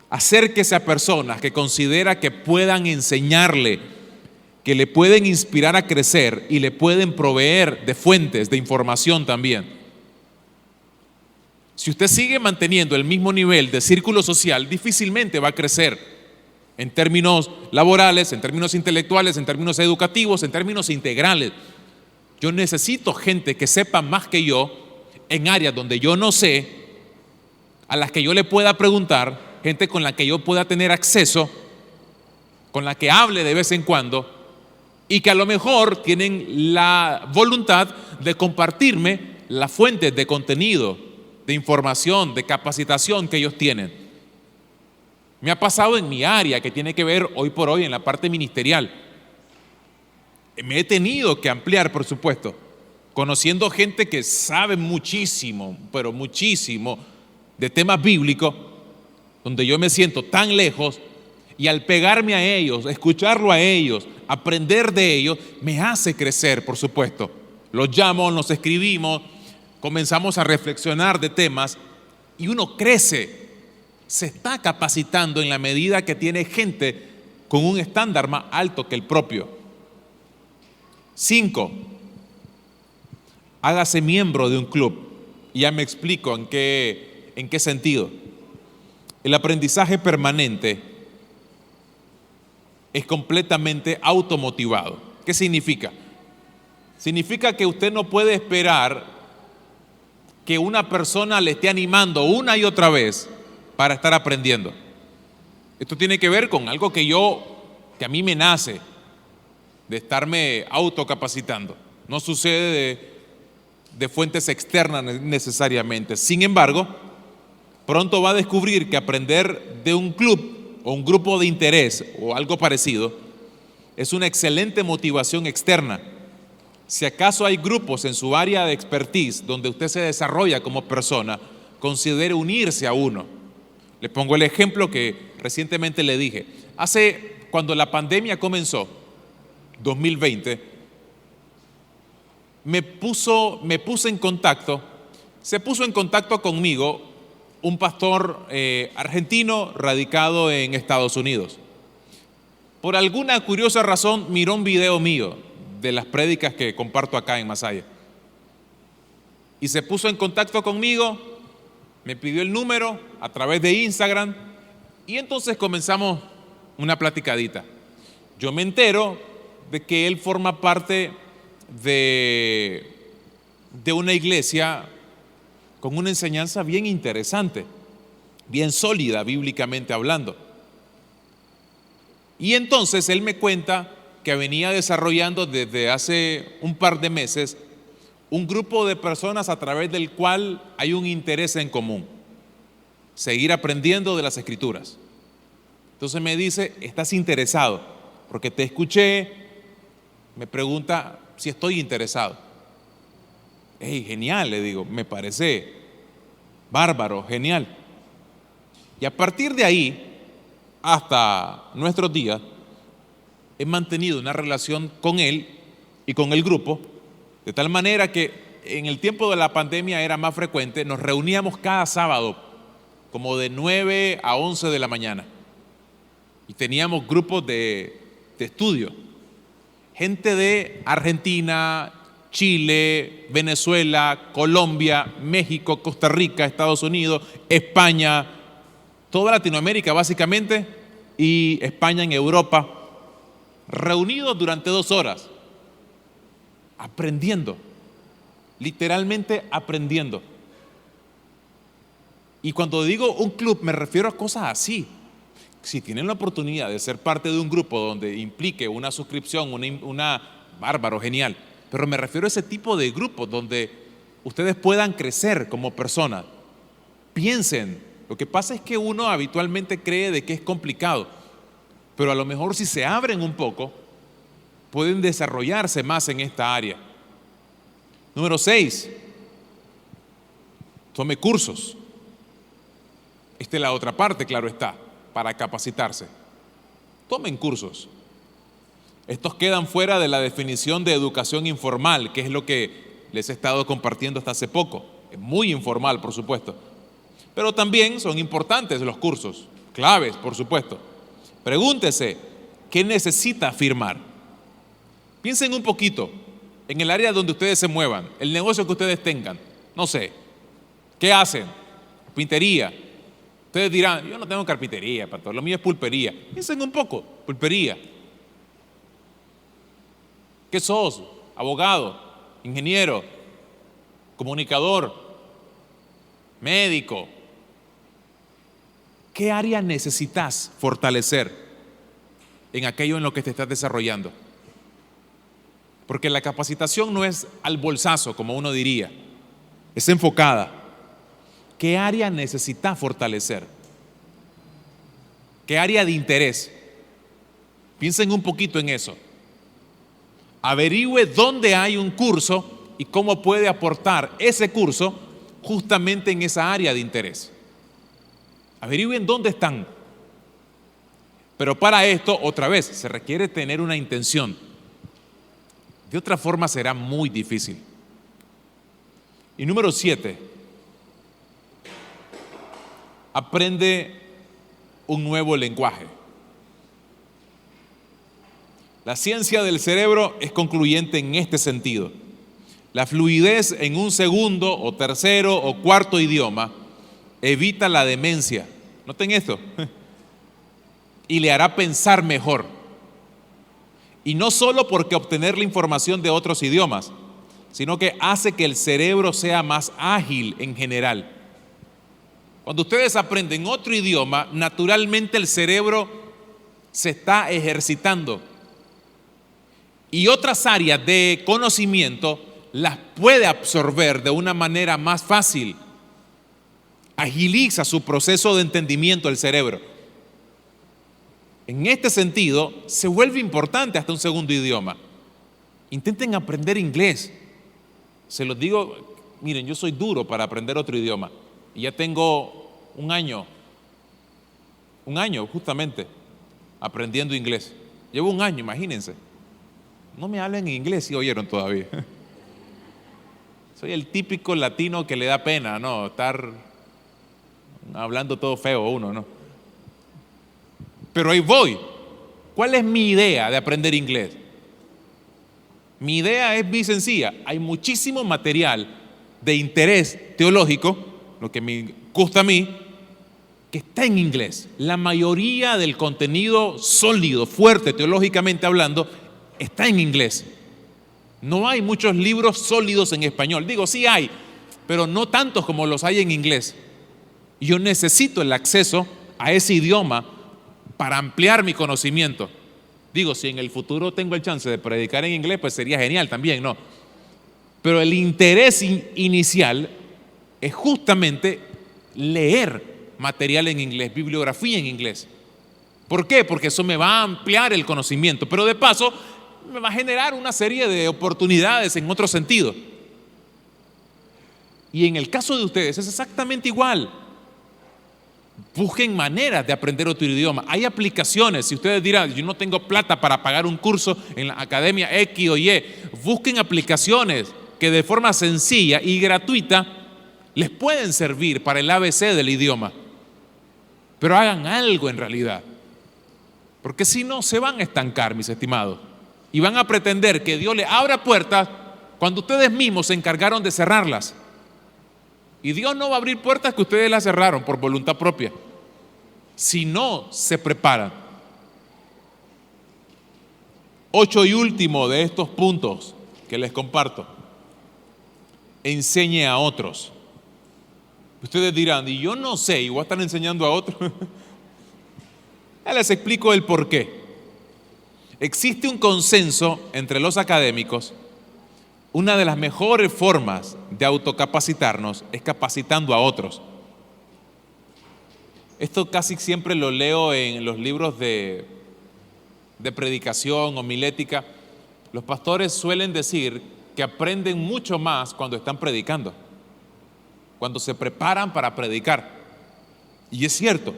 Acérquese a personas que considera que puedan enseñarle, que le pueden inspirar a crecer y le pueden proveer de fuentes de información también. Si usted sigue manteniendo el mismo nivel de círculo social, difícilmente va a crecer en términos laborales, en términos intelectuales, en términos educativos, en términos integrales. Yo necesito gente que sepa más que yo en áreas donde yo no sé, a las que yo le pueda preguntar, gente con la que yo pueda tener acceso, con la que hable de vez en cuando y que a lo mejor tienen la voluntad de compartirme las fuentes de contenido, de información, de capacitación que ellos tienen. Me ha pasado en mi área que tiene que ver hoy por hoy en la parte ministerial. Me he tenido que ampliar, por supuesto, conociendo gente que sabe muchísimo, pero muchísimo de temas bíblicos, donde yo me siento tan lejos y al pegarme a ellos, escucharlo a ellos, aprender de ellos, me hace crecer, por supuesto. Los llamo, nos escribimos, comenzamos a reflexionar de temas y uno crece, se está capacitando en la medida que tiene gente con un estándar más alto que el propio. 5, hágase miembro de un club. Y ya me explico en qué sentido. El aprendizaje permanente es completamente automotivado. ¿Qué significa? Significa que usted no puede esperar que una persona le esté animando una y otra vez para estar aprendiendo. Esto tiene que ver con algo que a mí me nace, de estarme autocapacitando. No sucede de fuentes externas necesariamente. Sin embargo, pronto va a descubrir que aprender de un club o un grupo de interés o algo parecido es una excelente motivación externa. Si acaso hay grupos en su área de expertise donde usted se desarrolla como persona, considere unirse a uno. Le pongo el ejemplo que recientemente le dije. Cuando la pandemia comenzó, 2020, se puso en contacto conmigo un pastor argentino radicado en Estados Unidos. Por alguna curiosa razón miró un video mío de las prédicas que comparto acá en Masaya y se puso en contacto conmigo, me pidió el número a través de Instagram y entonces comenzamos una platicadita. Yo me entero de que él forma parte de una iglesia con una enseñanza bien interesante, bien sólida bíblicamente hablando. Y entonces él me cuenta que venía desarrollando desde hace un par de meses un grupo de personas a través del cual hay un interés en común: seguir aprendiendo de las Escrituras. Entonces me dice: ¿estás interesado? Porque te escuché. Me pregunta si estoy interesado. Hey, genial, le digo, me parece bárbaro, genial. Y a partir de ahí, hasta nuestros días, he mantenido una relación con él y con el grupo, de tal manera que en el tiempo de la pandemia era más frecuente, nos reuníamos cada sábado, como de 9 a 11 de la mañana, y teníamos grupos de estudio, gente de Argentina, Chile, Venezuela, Colombia, México, Costa Rica, Estados Unidos, España, toda Latinoamérica básicamente, y España en Europa, reunidos durante 2 horas, aprendiendo, literalmente aprendiendo. Y cuando digo un club me refiero a cosas así. Si tienen la oportunidad de ser parte de un grupo donde implique una suscripción, bárbaro, genial. Pero me refiero a ese tipo de grupos donde ustedes puedan crecer como personas. Piensen, lo que pasa es que uno habitualmente cree de que es complicado, pero a lo mejor si se abren un poco, pueden desarrollarse más en esta área. Número 6, tome cursos. Esta es la otra parte, claro está, para capacitarse. tomen cursos. Estos quedan fuera de la definición de educación informal, que es lo que les he estado compartiendo hasta hace poco. Es muy informal, por supuesto. Pero también son importantes los cursos, claves, por supuesto. Pregúntese, ¿qué necesita firmar? Piensen un poquito en el área donde ustedes se muevan, el negocio que ustedes tengan. No sé, ¿qué hacen? Carpintería. Ustedes dirán, yo no tengo carpintería, pastor, lo mío es pulpería. Piensen un poco, pulpería. ¿Qué sos? Abogado, ingeniero, comunicador, médico. ¿Qué área necesitas fortalecer en aquello en lo que te estás desarrollando? Porque la capacitación no es al bolsazo, como uno diría, es enfocada. ¿Qué área necesitas fortalecer? ¿Qué área de interés? Piensen un poquito en eso. Averigüe dónde hay un curso y cómo puede aportar ese curso justamente en esa área de interés. Averigüen dónde están. Pero para esto, otra vez, se requiere tener una intención. De otra forma será muy difícil. Y número 7, aprende un nuevo lenguaje. La ciencia del cerebro es concluyente en este sentido. La fluidez en un segundo o tercero o cuarto idioma evita la demencia. Noten esto. Y le hará pensar mejor. Y no solo porque obtener la información de otros idiomas, sino que hace que el cerebro sea más ágil en general. Cuando ustedes aprenden otro idioma, naturalmente el cerebro se está ejercitando. Y otras áreas de conocimiento las puede absorber de una manera más fácil. Agiliza su proceso de entendimiento del cerebro. En este sentido, se vuelve importante hasta un segundo idioma. Intenten aprender inglés. Se los digo, miren, yo soy duro para aprender otro idioma. Y ya tengo un año justamente, aprendiendo inglés. Llevo un año, imagínense. No me hablen en inglés, si oyeron todavía. Soy el típico latino que le da pena, ¿no? Estar hablando todo feo uno, ¿no? Pero ahí voy. ¿Cuál es mi idea de aprender inglés? Mi idea es muy sencilla. Hay muchísimo material de interés teológico, lo que me gusta a mí, que está en inglés. La mayoría del contenido sólido, fuerte, teológicamente hablando, está en inglés. No hay muchos libros sólidos en español. Digo, sí hay, pero no tantos como los hay en inglés. Yo necesito el acceso a ese idioma para ampliar mi conocimiento. Digo, si en el futuro tengo el chance de predicar en inglés, pues sería genial también, ¿no? Pero el interés inicial es justamente leer material en inglés, bibliografía en inglés. ¿Por qué? Porque eso me va a ampliar el conocimiento, pero de paso me va a generar una serie de oportunidades en otro sentido. Y en el caso de ustedes es exactamente igual. Busquen maneras de aprender otro idioma. Hay aplicaciones. Si ustedes dirán, yo no tengo plata para pagar un curso en la academia X o Y, busquen aplicaciones que de forma sencilla y gratuita les pueden servir para el ABC del idioma. Pero hagan algo en realidad. Porque si no, se van a estancar, mis estimados. Y van a pretender que Dios les abra puertas cuando ustedes mismos se encargaron de cerrarlas. Y Dios no va a abrir puertas que ustedes las cerraron por voluntad propia, si no se preparan. 8 y último de estos puntos que les comparto. Enseñe a otros. Ustedes dirán, y yo no sé, y voy a estar enseñando a otros. Ya les explico el por qué. Existe un consenso entre los académicos. Una de las mejores formas de autocapacitarnos es capacitando a otros. Esto casi siempre lo leo en los libros de predicación, homilética. Los pastores suelen decir que aprenden mucho más cuando están predicando, cuando se preparan para predicar. Y es cierto.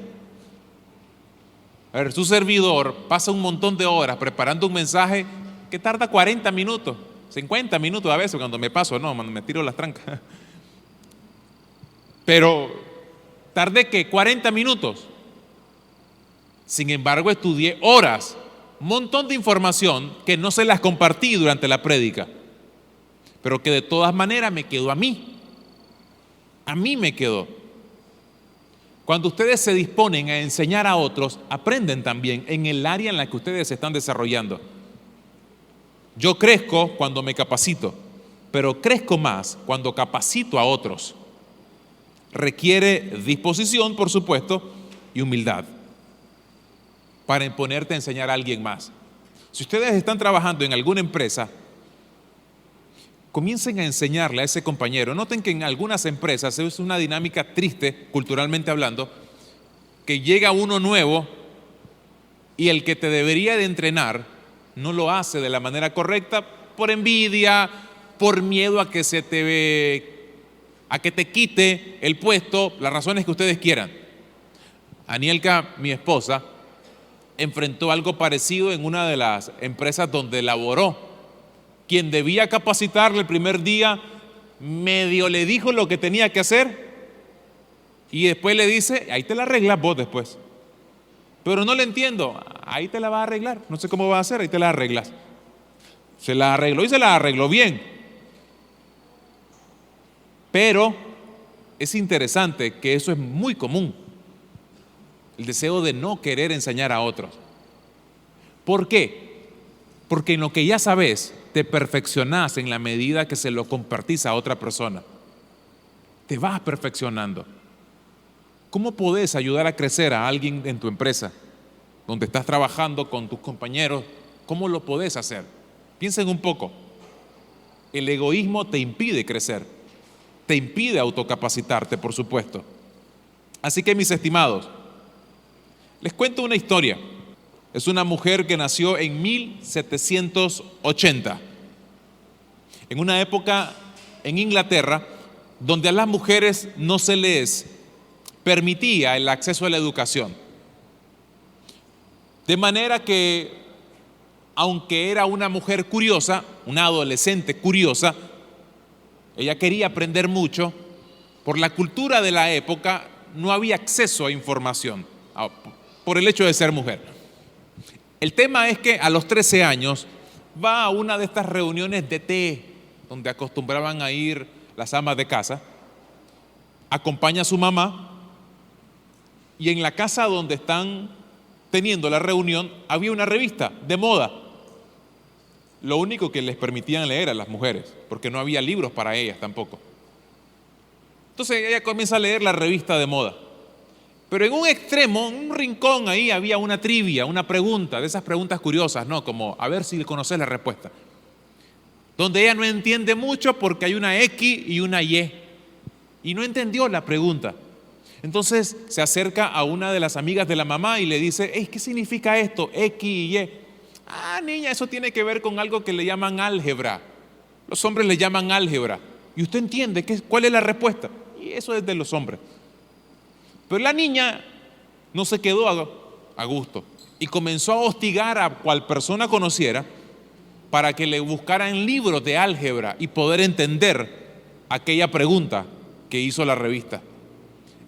A ver, su servidor pasa un montón de horas preparando un mensaje que tarda 40 minutos, 50 minutos a veces cuando me paso, no, me tiro las trancas. Pero tardé que 40 minutos. Sin embargo, estudié horas, un montón de información que no se las compartí durante la prédica, pero que de todas maneras me quedó a mí. A mí me quedó. Cuando ustedes se disponen a enseñar a otros, aprenden también en el área en la que ustedes se están desarrollando. Yo crezco cuando me capacito, pero crezco más cuando capacito a otros. Requiere disposición, por supuesto, y humildad para ponerte a enseñar a alguien más. Si ustedes están trabajando en alguna empresa, comiencen a enseñarle a ese compañero. Noten que en algunas empresas es una dinámica triste, culturalmente hablando, que llega uno nuevo y el que te debería de entrenar no lo hace de la manera correcta por envidia, por miedo a que te quite el puesto, las razones que ustedes quieran. Anielka, mi esposa, enfrentó algo parecido en una de las empresas donde laboró. Quien debía capacitarle el primer día, medio le dijo lo que tenía que hacer y después le dice, ahí te la arreglas vos después. Pero no le entiendo, ahí te la vas a arreglar, no sé cómo va a hacer, ahí te la arreglas. Se la arregló y se la arregló bien. Pero es interesante que eso es muy común, el deseo de no querer enseñar a otros. ¿Por qué? Porque en lo que ya sabes, te perfeccionás en la medida que se lo compartís a otra persona. Te vas perfeccionando. ¿Cómo podés ayudar a crecer a alguien en tu empresa, donde estás trabajando con tus compañeros? ¿Cómo lo podés hacer? Piensen un poco. El egoísmo te impide crecer, te impide autocapacitarte, por supuesto. Así que, mis estimados, les cuento una historia. Es una mujer que nació en 1780, en una época en Inglaterra donde a las mujeres no se les permitía el acceso a la educación. De manera que, aunque era una mujer curiosa, una adolescente curiosa, ella quería aprender mucho. Por la cultura de la época no había acceso a información, por el hecho de ser mujer. El tema es que a los 13 años va a una de estas reuniones de té, donde acostumbraban a ir las amas de casa, acompaña a su mamá, y en la casa donde están teniendo la reunión había una revista de moda. Lo único que les permitían leer a las mujeres, porque no había libros para ellas tampoco. Entonces ella comienza a leer la revista de moda. Pero en un extremo, en un rincón ahí había una trivia, una pregunta, de esas preguntas curiosas, ¿no? Como a ver si conoces la respuesta. Donde ella no entiende mucho porque hay una X y una Y. Y no entendió la pregunta. Entonces se acerca a una de las amigas de la mamá y le dice, ¿qué significa esto? X y Y. Ah, niña, eso tiene que ver con algo que le llaman álgebra. Los hombres le llaman álgebra. Y usted entiende cuál es la respuesta. Y eso es de los hombres. Pero la niña no se quedó a gusto y comenzó a hostigar a cual persona conociera para que le buscaran libros de álgebra y poder entender aquella pregunta que hizo la revista.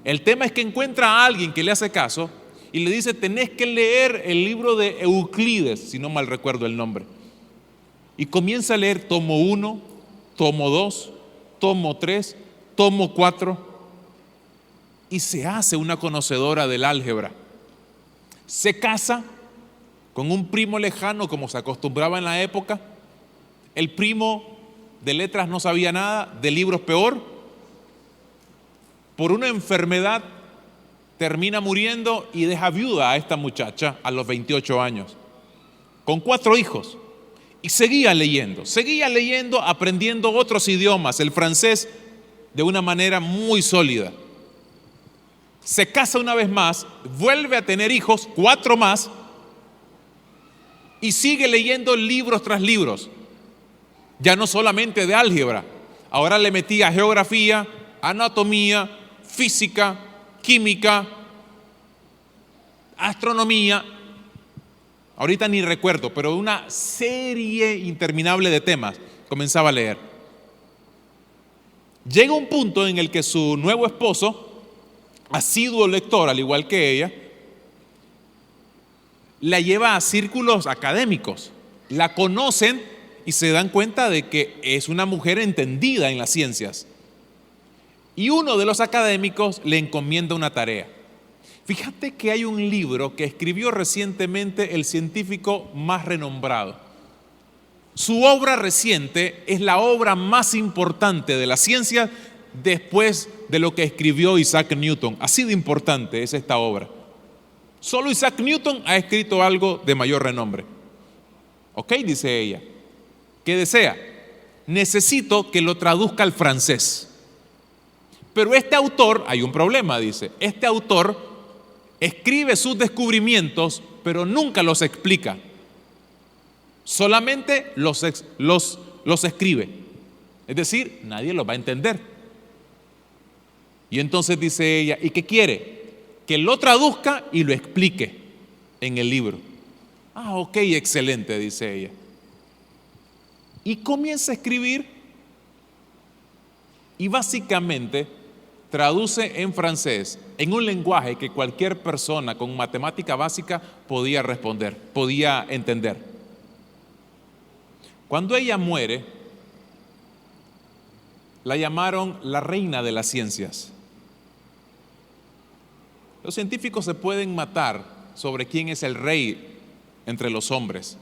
El tema es que encuentra a alguien que le hace caso y le dice, tenés que leer el libro de Euclides, si no mal recuerdo el nombre. Y comienza a leer tomo 1, tomo 2, tomo 3, tomo 4. Y se hace una conocedora del álgebra. Se casa con un primo lejano, como se acostumbraba en la época. El primo de letras no sabía nada, de libros peor. Por una enfermedad termina muriendo y deja viuda a esta muchacha a los 28 años, con 4 hijos. Y seguía leyendo, aprendiendo otros idiomas, el francés, de una manera muy sólida. Se casa una vez más, vuelve a tener hijos, 4 más, y sigue leyendo libros tras libros. Ya no solamente de álgebra, ahora le metía geografía, anatomía, física, química, astronomía, ahorita ni recuerdo, pero una serie interminable de temas comenzaba a leer. Llega un punto en el que su nuevo esposo, asiduo lector al igual que ella, la lleva a círculos académicos, la conocen y se dan cuenta de que es una mujer entendida en las ciencias. Y uno de los académicos le encomienda una tarea. Fíjate que hay un libro que escribió recientemente el científico más renombrado. Su obra reciente es la obra más importante de la ciencia después de lo que escribió Isaac Newton. Así de importante es esta obra. Solo Isaac Newton ha escrito algo de mayor renombre. Ok, dice ella. ¿Qué desea? Necesito que lo traduzca al francés. Pero este autor, hay un problema, dice. Este autor escribe sus descubrimientos, pero nunca los explica. Solamente los escribe. Es decir, nadie los va a entender. Y entonces dice ella, ¿y qué quiere? Que lo traduzca y lo explique en el libro. Ah, ok, excelente, dice ella. Y comienza a escribir y básicamente traduce en francés, en un lenguaje que cualquier persona con matemática básica podía responder, podía entender. Cuando ella muere, la llamaron la reina de las ciencias. Los científicos se pueden matar sobre quién es el rey entre los hombres,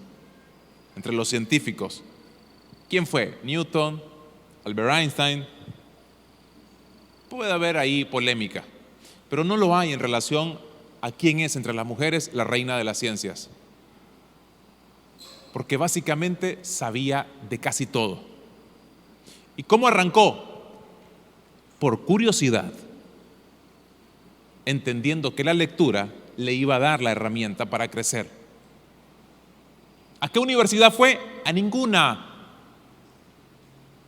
entre los científicos. ¿Quién fue? Newton, Albert Einstein. Puede haber ahí polémica, pero no lo hay en relación a quién es entre las mujeres la reina de las ciencias. Porque básicamente sabía de casi todo. ¿Y cómo arrancó? Por curiosidad, entendiendo que la lectura le iba a dar la herramienta para crecer. ¿A qué universidad fue? A ninguna.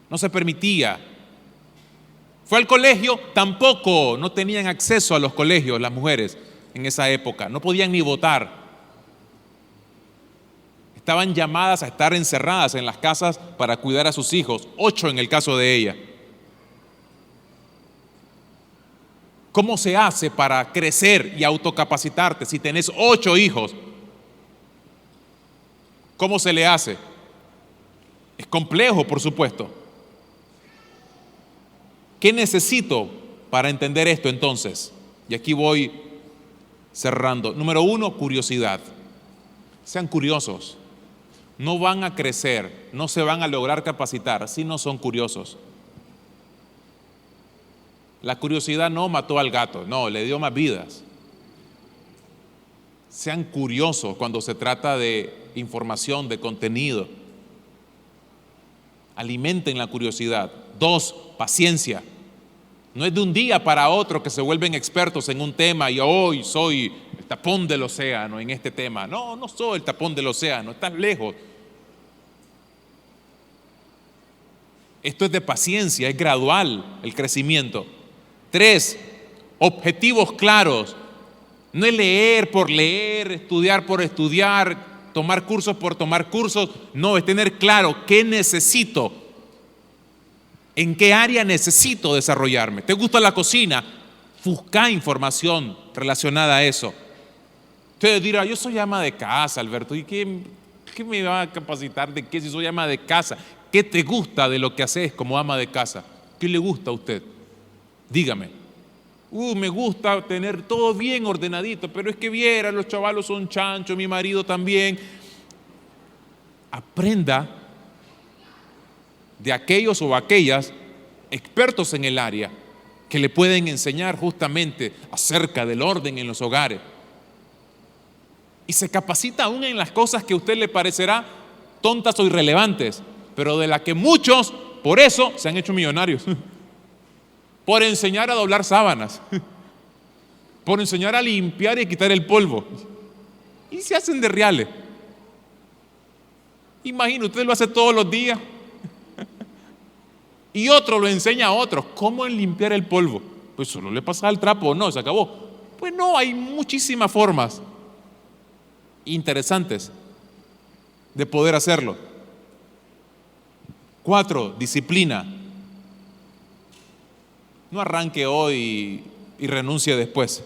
No se permitía. ¿Fue al colegio? Tampoco. No tenían acceso a los colegios las mujeres en esa época. No podían ni votar. Estaban llamadas a estar encerradas en las casas para cuidar a sus hijos, 8 en el caso de ella. ¿Cómo se hace para crecer y autocapacitarte si tenés 8 hijos? ¿Cómo se le hace? Es complejo, por supuesto. ¿Qué necesito para entender esto entonces? Y aquí voy cerrando. Número 1, curiosidad. Sean curiosos. No van a crecer, no se van a lograr capacitar si no son curiosos. La curiosidad no mató al gato, no, le dio más vidas. Sean curiosos cuando se trata de información, de contenido. Alimenten la curiosidad. 2, paciencia. No es de un día para otro que se vuelven expertos en un tema y hoy soy el tapón del océano en este tema. No, no soy el tapón del océano, estás lejos. Esto es de paciencia, es gradual el crecimiento. 3, objetivos claros. No es leer por leer, estudiar por estudiar, tomar cursos por tomar cursos. No, es tener claro qué necesito, en qué área necesito desarrollarme. ¿Te gusta la cocina? Busca información relacionada a eso. Usted dirá, yo soy ama de casa, Alberto, ¿y qué me va a capacitar de qué si soy ama de casa? ¿Qué te gusta de lo que haces como ama de casa? ¿Qué le gusta a usted? Dígame. Me gusta tener todo bien ordenadito, pero es que viera, los chavalos son chanchos, mi marido también. Aprenda de aquellos o aquellas expertos en el área que le pueden enseñar justamente acerca del orden en los hogares. Y se capacita aún en las cosas que a usted le parecerá tontas o irrelevantes, pero de las que muchos, por eso, se han hecho millonarios. Por enseñar a doblar sábanas, por enseñar a limpiar y quitar el polvo. Y se hacen de reales. Imagina, usted lo hace todos los días. Y otro lo enseña a otros. ¿Cómo limpiar el polvo? Pues solo le pasa el trapo, no, se acabó. Pues no, hay muchísimas formas interesantes de poder hacerlo. 4, disciplina. No arranque hoy y renuncie después.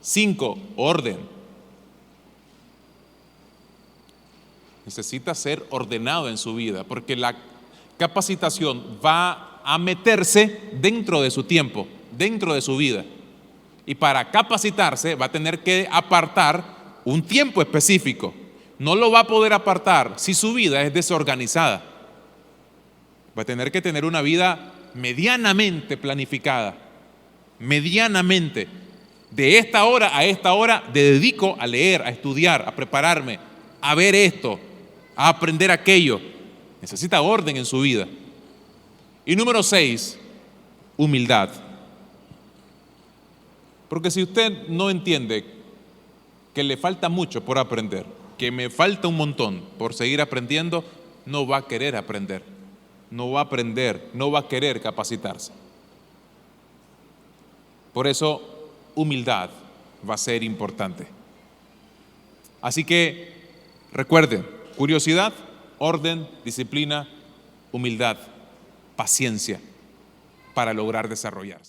5, orden. Necesita ser ordenado en su vida, porque la capacitación va a meterse dentro de su tiempo, dentro de su vida. Y para capacitarse va a tener que apartar un tiempo específico. No lo va a poder apartar si su vida es desorganizada. Va a tener que tener una vida medianamente planificada, medianamente. De esta hora a esta hora me dedico a leer, a estudiar, a prepararme, a ver esto, a aprender aquello. Necesita orden en su vida. Y número 6, humildad. Porque si usted no entiende que le falta mucho por aprender, que me falta un montón por seguir aprendiendo, no va a querer aprender, no va a aprender, no va a querer capacitarse. Por eso, humildad va a ser importante. Así que recuerden, curiosidad, orden, disciplina, humildad, paciencia para lograr desarrollarse.